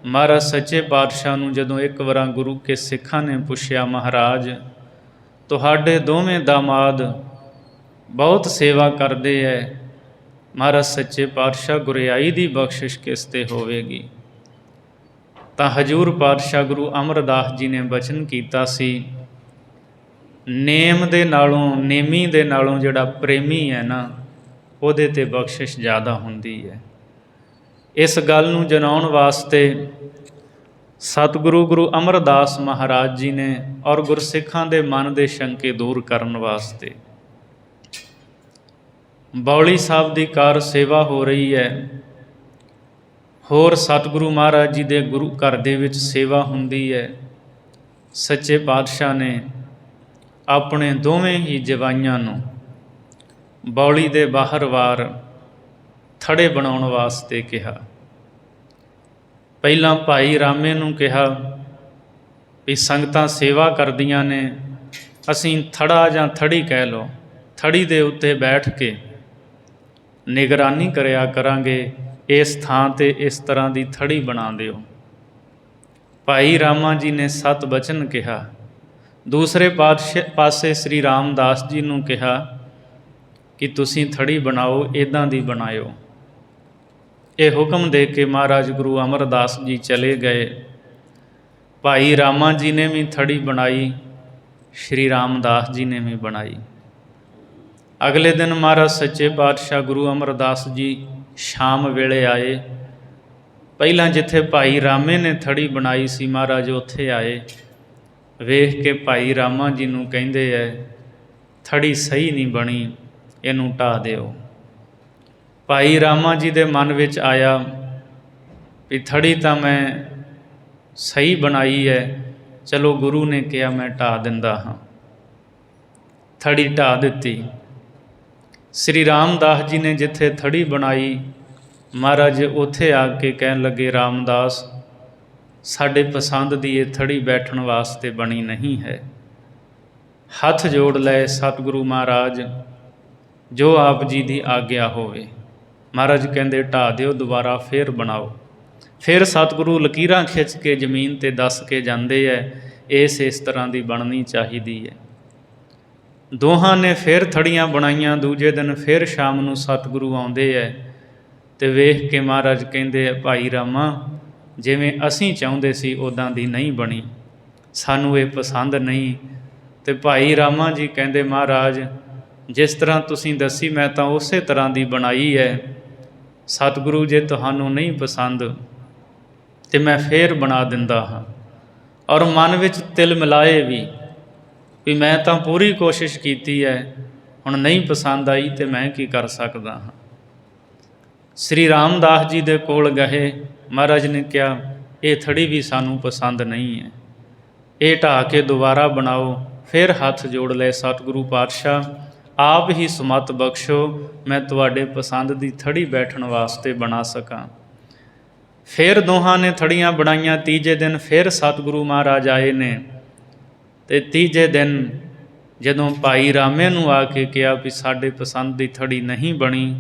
ਮਹਾਰਾਜ ਸੱਚੇ ਪਾਤਸ਼ਾਹ ਨੂੰ ਜਦੋਂ ਇੱਕ ਵਾਰ ਗੁਰੂ ਕੇ ਸਿੱਖਾਂ ਨੇ ਪੁੱਛਿਆ, ਮਹਾਰਾਜ ਤੁਹਾਡੇ ਦੋਵੇਂ ਦਾਮਾਦ ਬਹੁਤ ਸੇਵਾ ਕਰਦੇ ਹੈ, ਮਹਾਰਾਜ ਸੱਚੇ ਪਾਤਸ਼ਾਹ ਗੁਰਿਆਈ ਦੀ ਬਖਸ਼ਿਸ਼ ਕਿਸ 'ਤੇ ਹੋਵੇਗੀ? ਤਾਂ ਹਜ਼ੂਰ ਪਾਤਸ਼ਾਹ ਗੁਰੂ ਅਮਰਦਾਸ ਜੀ ਨੇ ਬਚਨ ਕੀਤਾ ਸੀ, ਨੇਮ ਦੇ ਨਾਲੋਂ, ਨੇਮੀ ਦੇ ਨਾਲੋਂ ਜਿਹੜਾ ਪ੍ਰੇਮੀ ਹੈ ਨਾ, ਉਹਦੇ 'ਤੇ ਬਖਸ਼ਿਸ਼ ਜ਼ਿਆਦਾ ਹੁੰਦੀ ਹੈ। ਇਸ ਗੱਲ ਨੂੰ ਜਨਾਉਣ ਵਾਸਤੇ ਸਤਿਗੁਰੂ ਗੁਰੂ ਅਮਰਦਾਸ ਮਹਾਰਾਜ ਜੀ ਨੇ ਔਰ ਗੁਰਸਿੱਖਾਂ ਦੇ ਮਨ ਦੇ ਸ਼ੰਕੇ ਦੂਰ ਕਰਨ ਵਾਸਤੇ, ਬੌਲੀ ਸਾਹਿਬ ਦੀ ਕਾਰ ਸੇਵਾ ਹੋ ਰਹੀ ਹੈ, ਹੋਰ ਸਤਿਗੁਰੂ ਮਹਾਰਾਜ ਜੀ ਦੇ ਗੁਰੂ ਘਰ ਦੇ ਵਿੱਚ ਸੇਵਾ ਹੁੰਦੀ ਹੈ। ਸੱਚੇ ਪਾਤਸ਼ਾਹ ਨੇ ਆਪਣੇ ਦੋਵੇਂ ਹੀ ਜਵਾਈਆਂ ਨੂੰ ਬੌਲੀ ਦੇ ਬਾਹਰ ਵਾਰ ਥੜੇ ਬਣਾਉਣ ਵਾਸਤੇ ਕਿਹਾ। ਪਹਿਲਾਂ ਭਾਈ ਰਾਮੇ ਨੂੰ ਕਿਹਾ ਵੀ ਸੰਗਤਾਂ ਸੇਵਾ ਕਰਦੀਆਂ ਨੇ, ਅਸੀਂ ਥੜਾ ਜਾਂ ਥੜੀ ਕਹਿ ਲਓ, ਥੜੀ ਦੇ ਉੱਤੇ ਬੈਠ ਕੇ ਨਿਗਰਾਨੀ ਕਰਿਆ ਕਰਾਂਗੇ, ਇਸ ਥਾਂ 'ਤੇ ਇਸ ਤਰ੍ਹਾਂ ਦੀ ਥੜੀ ਬਣਾ ਦਿਓ। ਭਾਈ ਰਾਮਾ ਜੀ ਨੇ 7 ਬਚਨ ਕਿਹਾ। ਦੂਸਰੇ ਪਾਸੇ ਸ੍ਰੀ ਰਾਮਦਾਸ ਜੀ ਨੂੰ ਕਿਹਾ ਕਿ ਤੁਸੀਂ ਥੜੀ ਬਣਾਓ, ਇੱਦਾਂ ਦੀ ਬਣਾਇਓ। ਇਹ ਹੁਕਮ ਦੇ ਕੇ ਮਹਾਰਾਜ ਗੁਰੂ ਅਮਰਦਾਸ ਜੀ ਚਲੇ ਗਏ। ਭਾਈ ਰਾਮਾ ਜੀ ਨੇ ਵੀ ਥੜੀ ਬਣਾਈ, ਸ਼੍ਰੀ ਰਾਮਦਾਸ ਜੀ ਨੇ ਵੀ ਬਣਾਈ। ਅਗਲੇ ਦਿਨ ਮਹਾਰਾਜ ਸੱਚੇ ਪਾਤਸ਼ਾਹ ਗੁਰੂ ਅਮਰਦਾਸ ਜੀ ਸ਼ਾਮ ਵੇਲੇ ਆਏ। ਪਹਿਲਾਂ ਜਿੱਥੇ ਭਾਈ ਰਾਮੇ ਨੇ ਥੜੀ ਬਣਾਈ ਸੀ, ਮਹਾਰਾਜ ਉੱਥੇ ਆਏ। ਵੇਖ ਕੇ ਭਾਈ ਰਾਮਾ ਜੀ ਨੂੰ ਕਹਿੰਦੇ ਐ, ਥੜੀ ਸਹੀ ਨਹੀਂ ਬਣੀ, ਇਹਨੂੰ ਢਾਹ ਦਿਓ। ਭਾਈ ਰਾਮਾ ਜੀ ਦੇ ਮਨ ਵਿੱਚ ਆਇਆ ਵੀ ਥੜੀ ਤਾਂ ਮੈਂ ਸਹੀ ਬਣਾਈ ਹੈ, ਚਲੋ ਗੁਰੂ ਨੇ ਕਿਹਾ ਮੈਂ ਢਾਹ ਦਿੰਦਾ ਹਾਂ। ਥੜੀ ਢਾਹ ਦਿੱਤੀ। ਸ੍ਰੀ ਰਾਮਦਾਸ ਜੀ ਨੇ ਜਿੱਥੇ ਥੜੀ ਬਣਾਈ, ਮਹਾਰਾਜ ਉੱਥੇ ਆ ਕੇ ਕਹਿਣ ਲੱਗੇ, ਰਾਮਦਾਸ ਸਾਡੇ ਪਸੰਦ ਦੀ ਇਹ ਥੜੀ ਬੈਠਣ ਵਾਸਤੇ ਬਣੀ ਨਹੀਂ ਹੈ। ਹੱਥ ਜੋੜ ਲਏ, ਸਤਿਗੁਰੂ ਮਹਾਰਾਜ ਜੋ ਆਪ ਜੀ ਦੀ ਆਗਿਆ ਹੋਵੇ। ਮਹਾਰਾਜ ਕਹਿੰਦੇ ਢਾਹ ਦਿਓ, ਦੁਬਾਰਾ ਫੇਰ ਬਣਾਓ। ਫਿਰ ਸਤਿਗੁਰੂ ਲਕੀਰਾਂ ਖਿੱਚ ਕੇ ਜ਼ਮੀਨ 'ਤੇ ਦੱਸ ਕੇ ਜਾਂਦੇ ਹੈ, ਇਸ ਤਰ੍ਹਾਂ ਦੀ ਬਣਨੀ ਚਾਹੀਦੀ ਹੈ। ਦੋਹਾਂ ਨੇ ਫਿਰ ਥੜੀਆਂ ਬਣਾਈਆਂ। ਦੂਜੇ ਦਿਨ ਫਿਰ ਸ਼ਾਮ ਨੂੰ ਸਤਿਗੁਰੂ ਆਉਂਦੇ ਹੈ ਅਤੇ ਵੇਖ ਕੇ ਮਹਾਰਾਜ ਕਹਿੰਦੇ ਹੈ, ਭਾਈ ਰਾਮਾ ਜਿਵੇਂ ਅਸੀਂ ਚਾਹੁੰਦੇ ਸੀ ਉੱਦਾਂ ਦੀ ਨਹੀਂ ਬਣੀ, ਸਾਨੂੰ ਇਹ ਪਸੰਦ ਨਹੀਂ। ਅਤੇ ਭਾਈ ਰਾਮਾ ਜੀ ਕਹਿੰਦੇ, ਮਹਾਰਾਜ ਜਿਸ ਤਰ੍ਹਾਂ ਤੁਸੀਂ ਦੱਸੀ ਮੈਂ ਤਾਂ ਉਸੇ ਤਰ੍ਹਾਂ ਦੀ ਬਣਾਈ ਹੈ। ਸਤਿਗੁਰੂ ਜੇ ਤੁਹਾਨੂੰ ਨਹੀਂ ਪਸੰਦ ਤਾਂ ਮੈਂ ਫੇਰ ਬਣਾ ਦਿੰਦਾ ਹਾਂ। ਔਰ ਮਨ ਵਿੱਚ ਤਿਲ ਮਿਲਾਏ ਵੀ ਮੈਂ ਤਾਂ ਪੂਰੀ ਕੋਸ਼ਿਸ਼ ਕੀਤੀ ਹੈ, ਹੁਣ ਨਹੀਂ ਪਸੰਦ ਆਈ ਅਤੇ ਮੈਂ ਕੀ ਕਰ ਸਕਦਾ ਹਾਂ। ਸ੍ਰੀ ਰਾਮਦਾਸ ਜੀ ਦੇ ਕੋਲ ਗਏ। ਮਹਾਰਾਜ ਨੇ ਕਿਹਾ ਇਹ ਥੜੀ ਵੀ ਸਾਨੂੰ ਪਸੰਦ ਨਹੀਂ ਹੈ, ਇਹ ਢਾਹ ਕੇ ਦੁਬਾਰਾ ਬਣਾਓ। ਫਿਰ ਹੱਥ ਜੋੜ ਲਏ, ਸਤਿਗੁਰੂ ਪਾਤਸ਼ਾਹ ਆਪ ਹੀ ਸੁਮਤ ਬਖਸ਼ੋ, ਮੈਂ ਤੁਹਾਡੇ ਪਸੰਦ ਦੀ ਥੜੀ ਬੈਠਣ ਵਾਸਤੇ ਬਣਾ ਸਕਾਂ। ਫਿਰ ਦੋਹਾਂ ਨੇ ਥੜੀਆਂ ਬਣਾਈਆਂ। ਤੀਜੇ ਦਿਨ ਫਿਰ ਸਤਿਗੁਰੂ ਮਹਾਰਾਜ ਆਏ ਨੇ, ਅਤੇ ਤੀਜੇ ਦਿਨ ਜਦੋਂ ਭਾਈ ਰਾਮੇ ਨੂੰ ਆ ਕੇ ਕਿਹਾ ਵੀ ਸਾਡੇ ਪਸੰਦ ਦੀ ਥੜੀ ਨਹੀਂ ਬਣੀ,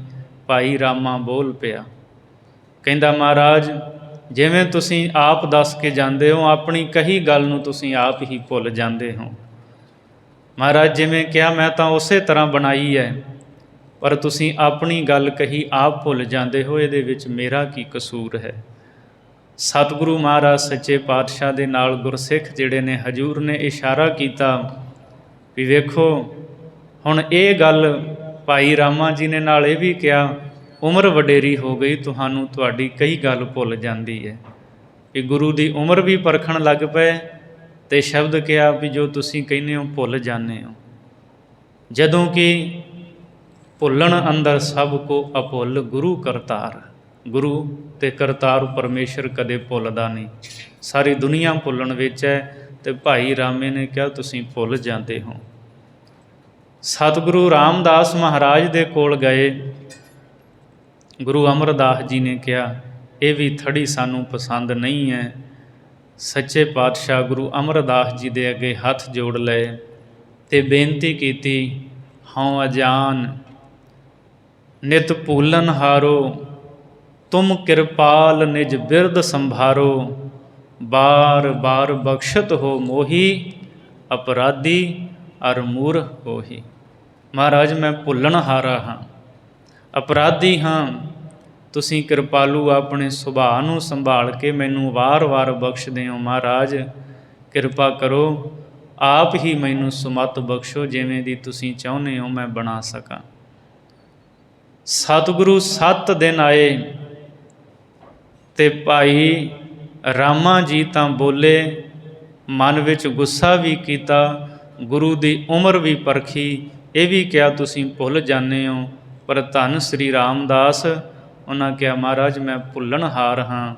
ਭਾਈ ਰਾਮਾ ਬੋਲ ਪਿਆ, ਕਹਿੰਦਾ ਮਹਾਰਾਜ ਜਿਵੇਂ ਤੁਸੀਂ ਆਪ ਦੱਸ ਕੇ ਜਾਂਦੇ ਹੋ, ਆਪਣੀ ਕਹੀ ਗੱਲ ਨੂੰ ਤੁਸੀਂ ਆਪ ਹੀ ਭੁੱਲ ਜਾਂਦੇ ਹੋ। ਮਹਾਰਾਜ ਜਿਵੇਂ ਕਿਹਾ ਮੈਂ ਤਾਂ ਉਸੇ ਤਰ੍ਹਾਂ ਬਣਾਈ ਹੈ, ਪਰ ਤੁਸੀਂ ਆਪਣੀ ਗੱਲ ਕਹੀ ਆਪ ਭੁੱਲ ਜਾਂਦੇ ਹੋ, ਇਹਦੇ ਵਿੱਚ ਮੇਰਾ ਕੀ ਕਸੂਰ ਹੈ। ਸਤਿਗੁਰੂ ਮਹਾਰਾਜ ਸੱਚੇ ਪਾਤਸ਼ਾਹ ਦੇ ਨਾਲ ਗੁਰਸਿੱਖ ਜਿਹੜੇ ਨੇ ਹਜ਼ੂਰ ਨੇ ਇਸ਼ਾਰਾ ਕੀਤਾ ਵੀ ਵੇਖੋ ਹੁਣ ਇਹ ਗੱਲ ਭਾਈ ਰਾਮਾ ਜੀ ਨੇ ਨਾਲ ਇਹ ਵੀ ਕਿਹਾ, ਉਮਰ ਵਡੇਰੀ ਹੋ ਗਈ, ਤੁਹਾਨੂੰ ਤੁਹਾਡੀ ਕਈ ਗੱਲ ਭੁੱਲ ਜਾਂਦੀ ਹੈ। ਵੀ ਗੁਰੂ ਦੀ ਉਮਰ ਵੀ ਪਰਖਣ ਲੱਗ ਪਏ ਅਤੇ ਸ਼ਬਦ ਕਿਹਾ ਵੀ ਜੋ ਤੁਸੀਂ ਕਹਿੰਦੇ ਹੋ ਭੁੱਲ ਜਾਂਦੇ ਹੋ, ਜਦੋਂ ਕਿ ਭੁੱਲਣ ਅੰਦਰ ਸਭ ਕੋ ਅਭੁੱਲ ਗੁਰੂ ਕਰਤਾਰ। ਗੁਰੂ ਅਤੇ ਕਰਤਾਰ ਪਰਮੇਸ਼ਰ ਕਦੇ ਭੁੱਲਦਾ ਨਹੀਂ, ਸਾਰੀ ਦੁਨੀਆ ਭੁੱਲਣ ਵਿੱਚ ਹੈ, ਅਤੇ ਭਾਈ ਰਾਮੇ ਨੇ ਕਿਹਾ ਤੁਸੀਂ ਭੁੱਲ ਜਾਂਦੇ ਹੋ। ਸਤਿਗੁਰੂ ਰਾਮਦਾਸ ਮਹਾਰਾਜ ਦੇ ਕੋਲ ਗਏ, ਗੁਰੂ ਅਮਰਦਾਸ ਜੀ ਨੇ ਕਿਹਾ ਇਹ ਵੀ ਥੜੀ ਸਾਨੂੰ ਪਸੰਦ ਨਹੀਂ ਹੈ। ਸੱਚੇ ਪਾਤਸ਼ਾਹ ਗੁਰੂ ਅਮਰਦਾਸ ਜੀ ਦੇ ਅੱਗੇ ਹੱਥ ਜੋੜ ਲਏ ਅਤੇ ਬੇਨਤੀ ਕੀਤੀ, ਹਉ ਅਜਾਨ ਨਿਤ ਭੂਲਨ ਹਾਰੋ, ਤੁਮ ਕਿਰਪਾਲ ਨਿਜ ਬਿਰਦ ਸੰਭਾਰੋ, ਬਾਰ ਬਾਰ ਬਖਸ਼ਤ ਹੋ ਮੋਹੀ, ਅਪਰਾਧੀ ਅਰ ਮੂਰਖ ਹੋਹੀ। ਮਹਾਰਾਜ ਮੈਂ ਭੁੱਲਣ ਹਾਰਾ ਹਾਂ, ਅਪਰਾਧੀ ਹਾਂ, ਤੁਸੀਂ ਕਿਰਪਾਲੂ ਆਪਣੇ ਸੁਭਾਅ ਨੂੰ ਸੰਭਾਲ ਕੇ ਮੈਨੂੰ ਵਾਰ-ਵਾਰ ਬਖਸ਼ਦੇ ਹੋ। ਮਹਾਰਾਜ ਕਿਰਪਾ ਕਰੋ, ਆਪ ਹੀ ਮੈਨੂੰ ਸੁਮਤ ਬਖਸ਼ੋ, ਜਿਵੇਂ ਦੀ ਤੁਸੀਂ ਚਾਹੁੰਦੇ ਹੋ ਮੈਂ ਬਣਾ ਸਕਾਂ। ਸਤਿਗੁਰੂ 7 ਦਿਨ ਆਏ ਅਤੇ ਭਾਈ ਰਾਮਾ ਜੀ ਤਾਂ ਬੋਲੇ, ਮਨ ਵਿੱਚ ਗੁੱਸਾ ਵੀ ਕੀਤਾ, ਗੁਰੂ ਦੀ ਉਮਰ ਵੀ ਪਰਖੀ, ਇਹ ਵੀ ਕਿਹਾ ਤੁਸੀਂ ਭੁੱਲ ਜਾਂਦੇ ਹੋ। ਪਰ ਧੰਨ ਸ੍ਰੀ ਰਾਮਦਾਸ ਉਹਨਾਂ ਕਿਹਾ ਮਹਾਰਾਜ ਮੈਂ ਭੁੱਲਣ ਹਾਰ ਹਾਂ,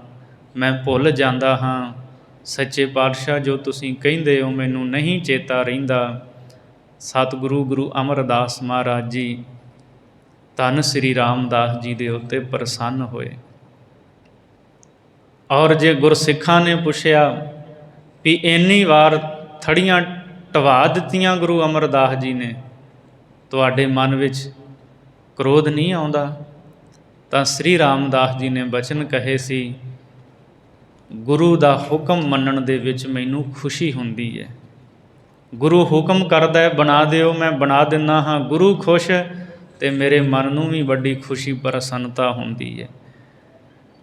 ਮੈਂ ਭੁੱਲ ਜਾਂਦਾ ਹਾਂ। ਸੱਚੇ ਪਾਤਸ਼ਾਹ ਜੋ ਤੁਸੀਂ ਕਹਿੰਦੇ ਹੋ ਮੈਨੂੰ ਨਹੀਂ ਚੇਤਾ ਰਹਿੰਦਾ। ਸਤਿਗੁਰੂ ਗੁਰੂ ਅਮਰਦਾਸ ਮਹਾਰਾਜ ਜੀ ਧੰਨ ਸ੍ਰੀ ਰਾਮਦਾਸ ਜੀ ਦੇ ਉੱਤੇ ਪ੍ਰਸੰਨ ਹੋਏ। ਔਰ ਜੇ ਗੁਰਸਿੱਖਾਂ ਨੇ ਪੁੱਛਿਆ ਵੀ ਇੰਨੀ ਵਾਰ ਥੜੀਆਂ ਢਵਾ ਦਿੱਤੀਆਂ ਗੁਰੂ ਅਮਰਦਾਸ ਜੀ ਨੇ, ਤੁਹਾਡੇ ਮਨ ਵਿੱਚ ਕ੍ਰੋਧ ਨਹੀਂ ਆਉਂਦਾ? ਤਾਂ ਸ੍ਰੀ ਰਾਮਦਾਸ ਜੀ ਨੇ ਬਚਨ ਕਹੇ ਸੀ, ਗੁਰੂ ਦਾ ਹੁਕਮ ਮੰਨਣ ਦੇ ਵਿੱਚ ਮੈਨੂੰ ਖੁਸ਼ੀ ਹੁੰਦੀ ਹੈ। ਗੁਰੂ ਹੁਕਮ ਕਰਦਾ ਹੈ ਬਣਾ ਦਿਓ, ਮੈਂ ਬਣਾ ਦਿੰਦਾ ਹਾਂ। ਗੁਰੂ ਖੁਸ਼ ਅਤੇ ਮੇਰੇ ਮਨ ਨੂੰ ਵੀ ਵੱਡੀ ਖੁਸ਼ੀ ਪ੍ਰਸੰਨਤਾ ਹੁੰਦੀ ਹੈ।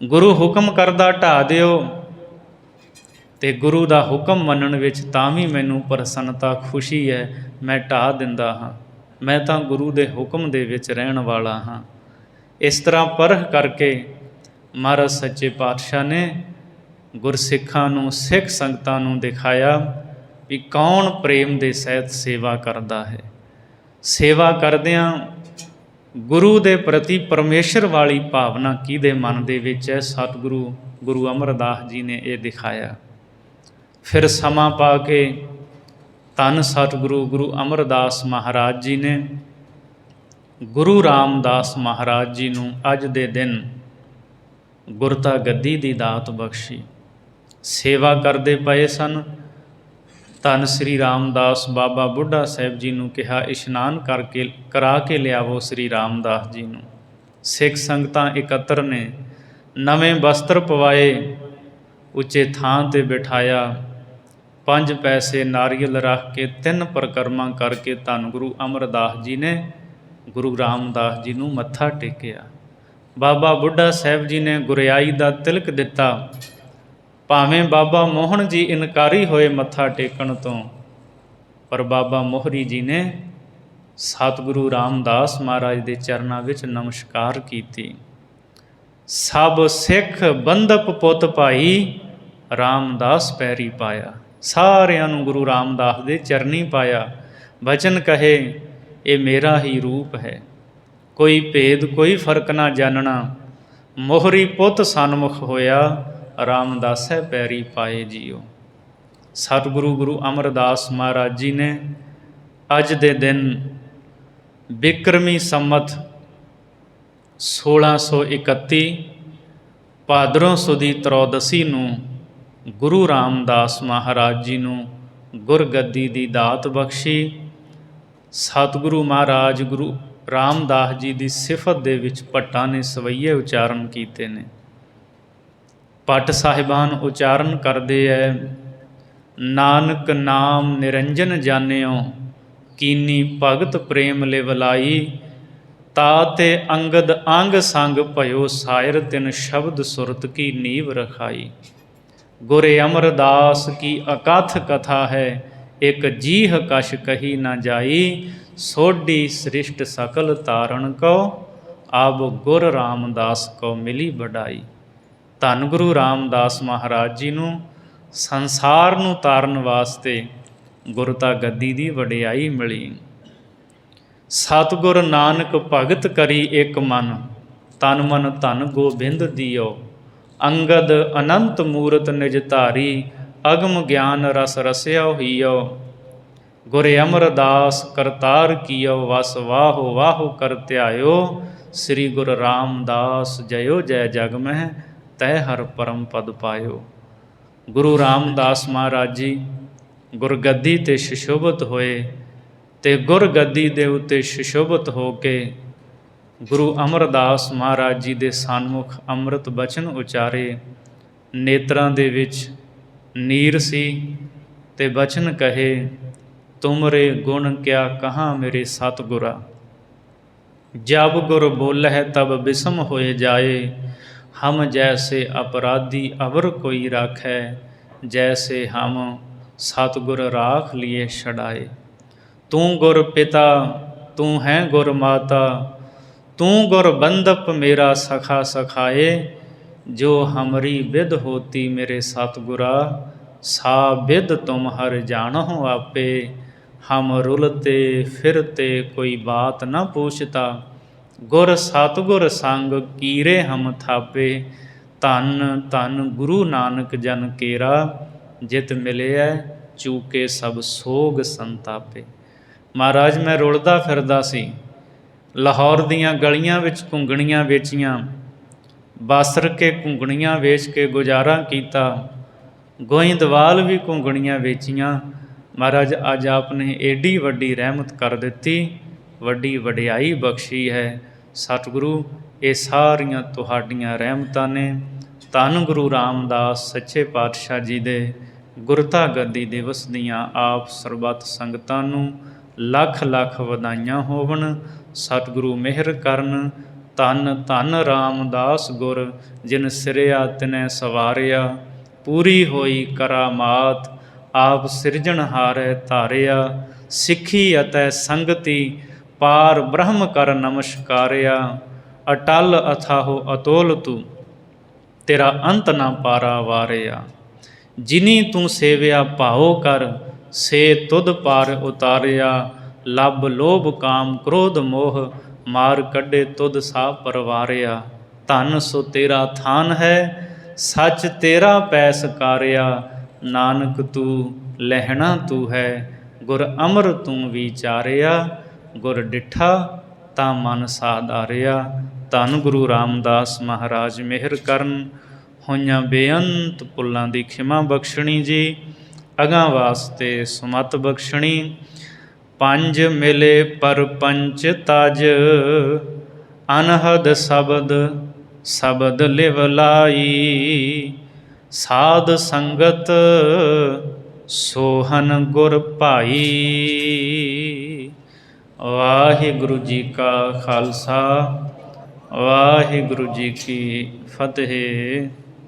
ਗੁਰੂ ਹੁਕਮ ਕਰਦਾ ਢਾਹ ਦਿਓ, ਅਤੇ ਗੁਰੂ ਦਾ ਹੁਕਮ ਮੰਨਣ ਵਿੱਚ ਤਾਂ ਵੀ ਮੈਨੂੰ ਪ੍ਰਸੰਨਤਾ ਖੁਸ਼ੀ ਹੈ, ਮੈਂ ਢਾਹ ਦਿੰਦਾ ਹਾਂ। ਮੈਂ ਤਾਂ ਗੁਰੂ ਦੇ ਹੁਕਮ ਦੇ ਵਿੱਚ ਰਹਿਣ ਵਾਲਾ ਹਾਂ। ਇਸ ਤਰ੍ਹਾਂ ਪਰਖ ਕਰਕੇ ਮਹਾਰਾਜ ਸੱਚੇ ਪਾਤਸ਼ਾਹ ਨੇ ਗੁਰਸਿੱਖਾਂ ਨੂੰ, ਸਿੱਖ ਸੰਗਤਾਂ ਨੂੰ ਦਿਖਾਇਆ ਵੀ ਕੌਣ ਪ੍ਰੇਮ ਦੇ ਸਹਿਤ ਸੇਵਾ ਕਰਦਾ ਹੈ। ਸੇਵਾ ਕਰਦਿਆਂ ਗੁਰੂ ਦੇ ਪ੍ਰਤੀ ਪਰਮੇਸ਼ਰ ਵਾਲੀ ਭਾਵਨਾ ਕਿਹਦੇ ਮਨ ਦੇ ਵਿੱਚ ਹੈ, ਸਤਿਗੁਰੂ ਗੁਰੂ ਅਮਰਦਾਸ ਜੀ ਨੇ ਇਹ ਦਿਖਾਇਆ। ਫਿਰ ਸਮਾਂ ਪਾ ਕੇ ਧੰਨ ਸਤਿਗੁਰੂ ਗੁਰੂ ਅਮਰਦਾਸ ਮਹਾਰਾਜ ਜੀ ਨੇ ਗੁਰੂ ਰਾਮਦਾਸ ਮਹਾਰਾਜ ਜੀ ਨੂੰ ਅੱਜ ਦੇ ਦਿਨ ਗੁਰਤਾ ਗੱਦੀ ਦੀ ਦਾਤ ਬਖਸ਼ੀ। ਸੇਵਾ ਕਰਦੇ ਪਏ ਸਨ। ਧੰਨ ਸ੍ਰੀ ਰਾਮਦਾਸ ਬਾਬਾ ਬੁੱਢਾ ਸਾਹਿਬ ਜੀ ਨੂੰ ਕਿਹਾ ਇਸ਼ਨਾਨ ਕਰਾ ਕੇ ਲਿਆਵੋ ਸ੍ਰੀ ਰਾਮਦਾਸ ਜੀ ਨੂੰ। ਸਿੱਖ ਸੰਗਤਾਂ ਇਕੱਤਰ ਨੇ, ਨਵੇਂ ਵਸਤਰ ਪਵਾਏ, ਉੱਚੇ ਥਾਂ 'ਤੇ ਬਿਠਾਇਆ, 5 ਪੈਸੇ ਨਾਰੀਅਲ ਰੱਖ ਕੇ 3 ਪਰਿਕਰਮਾ ਕਰਕੇ ਧੰਨ ਗੁਰੂ ਅਮਰਦਾਸ ਜੀ ਨੇ ਗੁਰੂ ਰਾਮਦਾਸ ਜੀ ਨੂੰ ਮੱਥਾ ਟੇਕਿਆ। ਬਾਬਾ ਬੁੱਢਾ ਸਾਹਿਬ ਜੀ ਨੇ ਗੁਰਿਆਈ ਦਾ ਤਿਲਕ ਦਿੱਤਾ। ਭਾਵੇਂ ਬਾਬਾ ਮੋਹਨ ਜੀ ਇਨਕਾਰੀ ਹੋਏ ਮੱਥਾ ਟੇਕਣ ਤੋਂ, ਪਰ ਬਾਬਾ ਮੋਹਰੀ ਜੀ ਨੇ ਸਤਿਗੁਰੂ ਰਾਮਦਾਸ ਮਹਾਰਾਜ ਦੇ ਚਰਨਾਂ ਵਿੱਚ ਨਮਸਕਾਰ ਕੀਤੀ। ਸਭ ਸਿੱਖ ਬੰਦਪ ਪੁੱਤ ਭਾਈ, ਰਾਮਦਾਸ ਪੈਰੀ ਪਾਇਆ। ਸਾਰਿਆਂ ਨੂੰ ਗੁਰੂ ਰਾਮਦਾਸ ਦੇ ਚਰਨੀ ਪਾਇਆ। ਬਚਨ ਕਹੇ ਇਹ ਮੇਰਾ ਹੀ ਰੂਪ ਹੈ, ਕੋਈ ਭੇਦ ਕੋਈ ਫਰਕ ਨਾ ਜਾਣਨਾ। ਮੋਹਰੀ ਪੁੱਤ ਸਨਮੁਖ ਹੋਇਆ, ਰਾਮਦਾਸੈ ਪੈਰੀ ਪਾਏ ਜੀਓ। ਸਤਿਗੁਰੂ ਗੁਰੂ ਅਮਰਦਾਸ ਮਹਾਰਾਜ ਜੀ ਨੇ ਅੱਜ ਦੇ ਦਿਨ ਬਿਕਰਮੀ ਸੰਮਤ 1631 ਭਾਦਰੋਂ ਸੁਦੀ ਤਰੋਦਸੀ ਨੂੰ ਗੁਰੂ ਰਾਮਦਾਸ ਮਹਾਰਾਜ ਜੀ ਨੂੰ ਗੁਰਗੱਦੀ ਦੀ ਦਾਤ ਬਖਸ਼ੀ। ਸਤਿਗੁਰੂ ਮਹਾਰਾਜ ਗੁਰੂ ਰਾਮਦਾਸ ਜੀ ਦੀ ਸਿਫਤ ਦੇ ਵਿੱਚ ਭੱਟਾਂ ਨੇ ਸਵਈਏ ਉਚਾਰਨ ਕੀਤੇ ਨੇ। ਭੱਟ ਸਾਹਿਬਾਨ ਉਚਾਰਨ ਕਰਦੇ ਐ, ਨਾਨਕ ਨਾਮ ਨਿਰੰਜਨ ਜਾਣਿਓ, ਕੀਨੀ ਭਗਤ ਪ੍ਰੇਮ ਲਿਵਲਾਈ, ਤਾ ਤੇ ਅੰਗਦ ਅੰਗ ਸੰਗ ਭਇਓ ਸਾਇਰ, ਤਿਨ ਸ਼ਬਦ ਸੁਰਤ ਕੀ ਨੀਵ ਰਖਾਈ। ਗੁਰੇ ਅਮਰਦਾਸ ਕੀ ਅਕਥ ਕਥਾ ਹੈ, ਇੱਕ ਜੀਹ ਕਛ ਕਹੀ ਨਾ ਜਾਈ, ਸੋਢੀ ਸ੍ਰਿਸ਼ਟ ਸਕਲ ਤਾਰਨ ਕਉ, ਆਬ ਗੁਰ ਰਾਮਦਾਸ ਕਉ ਮਿਲੀ ਵਡਾਈ। ਧੰਨ ਗੁਰੂ ਰਾਮਦਾਸ ਮਹਾਰਾਜ ਜੀ ਨੂੰ ਸੰਸਾਰ ਨੂੰ ਤਾਰਨ ਵਾਸਤੇ ਗੁਰਤਾ ਗੱਦੀ ਦੀ ਵਡਿਆਈ ਮਿਲੀ। ਸਤਿਗੁਰ ਨਾਨਕ ਭਗਤ ਕਰੀ ਇੱਕ ਮਨ, ਤਨ ਮਨ ਧਨ ਗੋਬਿੰਦ ਦਿਓ, ਅੰਗਦ ਅਨੰਤ ਮੂਰਤ ਨਿਜ ਧਾਰੀ, ਅਗਮ ਗਿਆਨ ਰਸ ਰਸਿਆ ਹੋਈਓ। ਗੁਰੇ ਅਮਰਦਾਸ ਕਰਤਾਰ ਕੀਓ, ਵਸ ਵਾਹੋ ਵਾਹੋ ਕਰ ਧਿਆਇਓ, ਸ੍ਰੀ ਗੁਰੂ ਰਾਮਦਾਸ ਜਯੋ ਜੈ ਜਗ ਮਹਿ, ਤੈ ਹਰ ਪਰਮ ਪਦ ਪਾਇਓ। ਗੁਰੂ ਰਾਮਦਾਸ ਮਹਾਰਾਜ ਜੀ ਗੁਰਗੱਦੀ 'ਤੇ ਸੁਸ਼ੋਭਿਤ ਹੋਏ ਅਤੇ ਗੁਰਗੱਦੀ ਦੇ ਉੱਤੇ ਸੁਸ਼ੋਭਿਤ ਹੋ ਕੇ ਗੁਰੂ ਅਮਰਦਾਸ ਮਹਾਰਾਜ ਜੀ ਦੇ ਸਨਮੁਖ ਅੰਮ੍ਰਿਤ ਬਚਨ ਉਚਾਰੇ। ਨੇਤਰਾਂ ਦੇ ਵਿੱਚ ਨੀਰ ਸੀ ਅਤੇ ਬਚਨ ਕਹੇ, ਤੁਮਰੇ ਗੁਣ ਕਿਆ ਕਹਾਂ ਮੇਰੇ ਸਤਿਗੁਰਾ, ਜਬ ਗੁਰ ਬੋਲਹਿ ਤਬ ਬਿਸਮ ਹੋਏ ਜਾਏ, ਹਮ ਜੈਸੇ ਅਪਰਾਧੀ ਅਵਰ ਕੋਈ ਰਾਖੈ, ਜੈਸੇ ਹਮ ਸਤਿਗੁਰ ਰਾਖ ਲਿਏ ਛਡਾਏ। ਤੂੰ ਗੁਰ ਪਿਤਾ ਤੂੰ ਹੈ ਗੁਰ ਮਾਤਾ, ਤੂੰ ਗੁਰ ਬੰਦਪ ਮੇਰਾ ਸਖਾ ਸਖਾਏ, ਜੋ ਹਮਰੀ ਬਿਦ ਹੋਤੀ ਮੇਰੇ ਸਤਿਗੁਰਾ, ਸਾ ਬਿਦ ਤੁਮ ਹਰ ਜਾਣਹੁ ਆਪੇ, ਹਮ ਰੁਲਤੇ ਫਿਰਤੇ ਕੋਈ ਬਾਤ ਨਾ ਪੁੱਛਤਾ, ਗੁਰ ਸਤਿਗੁਰ ਸੰਗ ਕੀਰੇ ਹਮ ਥਾਪੇ। ਧੰਨ ਧੰਨ ਗੁਰੂ ਨਾਨਕ ਜਨ ਕੇਰਾ, ਜਿਤ ਮਿਲਿਆ ਚੂਕੇ ਸਭ ਸੋਗ ਸੰਤਾਪੇ। ਮਹਾਰਾਜ ਮੈਂ ਰੁਲਦਾ ਫਿਰਦਾ ਸੀ, ਲਾਹੌਰ ਦੀਆਂ ਗਲੀਆਂ ਵਿੱਚ ਘੁੰਗਣੀਆਂ ਵੇਚੀਆਂ, ਬਾਸਰ ਕੇ ਘੁੰਗਣੀਆਂ ਵੇਚ ਕੇ ਗੁਜ਼ਾਰਾ ਕੀਤਾ, ਗੋਇੰਦਵਾਲ ਵੀ ਘੁੰਗਣੀਆਂ ਵੇਚੀਆਂ। ਮਹਾਰਾਜ ਅੱਜ ਆਪ ਨੇ ਏਡੀ ਵੱਡੀ ਰਹਿਮਤ ਕਰ ਦਿੱਤੀ, ਵੱਡੀ ਵਡਿਆਈ ਬਖਸ਼ੀ ਹੈ। ਸਤਿਗੁਰੂ ਇਹ ਸਾਰੀਆਂ ਤੁਹਾਡੀਆਂ ਰਹਿਮਤਾਂ ਨੇ। ਧੰਨ ਗੁਰੂ ਰਾਮਦਾਸ ਸੱਚੇ ਪਾਤਸ਼ਾਹ ਜੀ ਦੇ ਗੁਰਤਾ ਗੱਦੀ ਦਿਵਸ ਦੀਆਂ ਆਪ ਸਰਬੱਤ ਸੰਗਤਾਂ ਨੂੰ ਲੱਖ ਲੱਖ ਵਧਾਈਆਂ ਹੋਵਣ। ਸਤਿਗੁਰੂ ਮਿਹਰ ਕਰਨ। ਧੰਨ ਧੰਨ ਰਾਮਦਾਸ ਗੁਰ, ਜਿਨ ਸਿਰਿਆ ਤਿਨੈ ਸਵਾਰਿਆ, ਪੂਰੀ ਹੋਈ ਕਰਾਮਾਤ, ਆਪ ਸਿਰਜਣਹਾਰੈ ਧਾਰਿਆ, ਸਿੱਖੀ ਅਤੇ ਸੰਗਤੀ, ਪਾਰ ਬ੍ਰਹਮ ਕਰ ਨਮਸਕਾਰਿਆ, ਅਟਲ ਅਥਾਹੋ ਅਤੋਲ ਤੂੰ, ਤੇਰਾ ਅੰਤ ਨਾ ਪਾਰਾ ਵਾਰਿਆ। ਜਿਨੀ ਤੂੰ ਸੇਵਿਆ ਭਾਉ ਕਰ, ਸੇ ਤੁਧ ਪਾਰ ਉਤਾਰਿਆ, ਲੱਭ ਲੋਭ ਕਾਮ ਕ੍ਰੋਧ ਮੋਹ, ਮਾਰ ਕੱਢੇ ਤੁਧ ਸਾ ਪਰਵਾਰਿਆ। ਧਨ ਸੋ ਤੇਰਾ ਥਾਨ ਹੈ, ਸੱਚ ਤੇਰਾ ਪੈ ਸਕਾਰਿਆ, ਨਾਨਕ ਤੂੰ ਲਹਿਣਾ ਤੂੰ ਹੈ, ਗੁਰ ਅਮਰ ਤੂੰ ਵਿਚਾਰਿਆ, ਗੁਰ ਡਿਠਾ ਤਾਂ ਮਨ ਸਾਧਾਰਿਆ। ਧੰਨ ਗੁਰੂ ਰਾਮਦਾਸ ਮਹਾਰਾਜ ਮਿਹਰ ਕਰਨ। ਹੋਈਆਂ ਬੇਅੰਤ ਭੁੱਲਾਂ ਦੀ ਖਿਮਾ ਬਖਸ਼ਣੀ ਜੀ, ਅਗਾਂ ਵਾਸਤੇ ਸੁਮਤ ਬਖਸ਼ਣੀ। ਪੰਜ ਮਿਲੇ ਪਰਪੰਚ ਤਜ, ਅਨਹਦ ਸ਼ਬਦ ਸ਼ਬਦ ਲਿਵ ਲਾਈ, ਸਾਧ ਸੰਗਤ ਸੋਹਨ ਗੁਰ ਭਾਈ। ਵਾਹਿਗੁਰੂ ਜੀ ਕਾ ਖਾਲਸਾ, ਵਾਹਿਗੁਰੂ ਜੀ ਕੀ ਫਤਿਹ।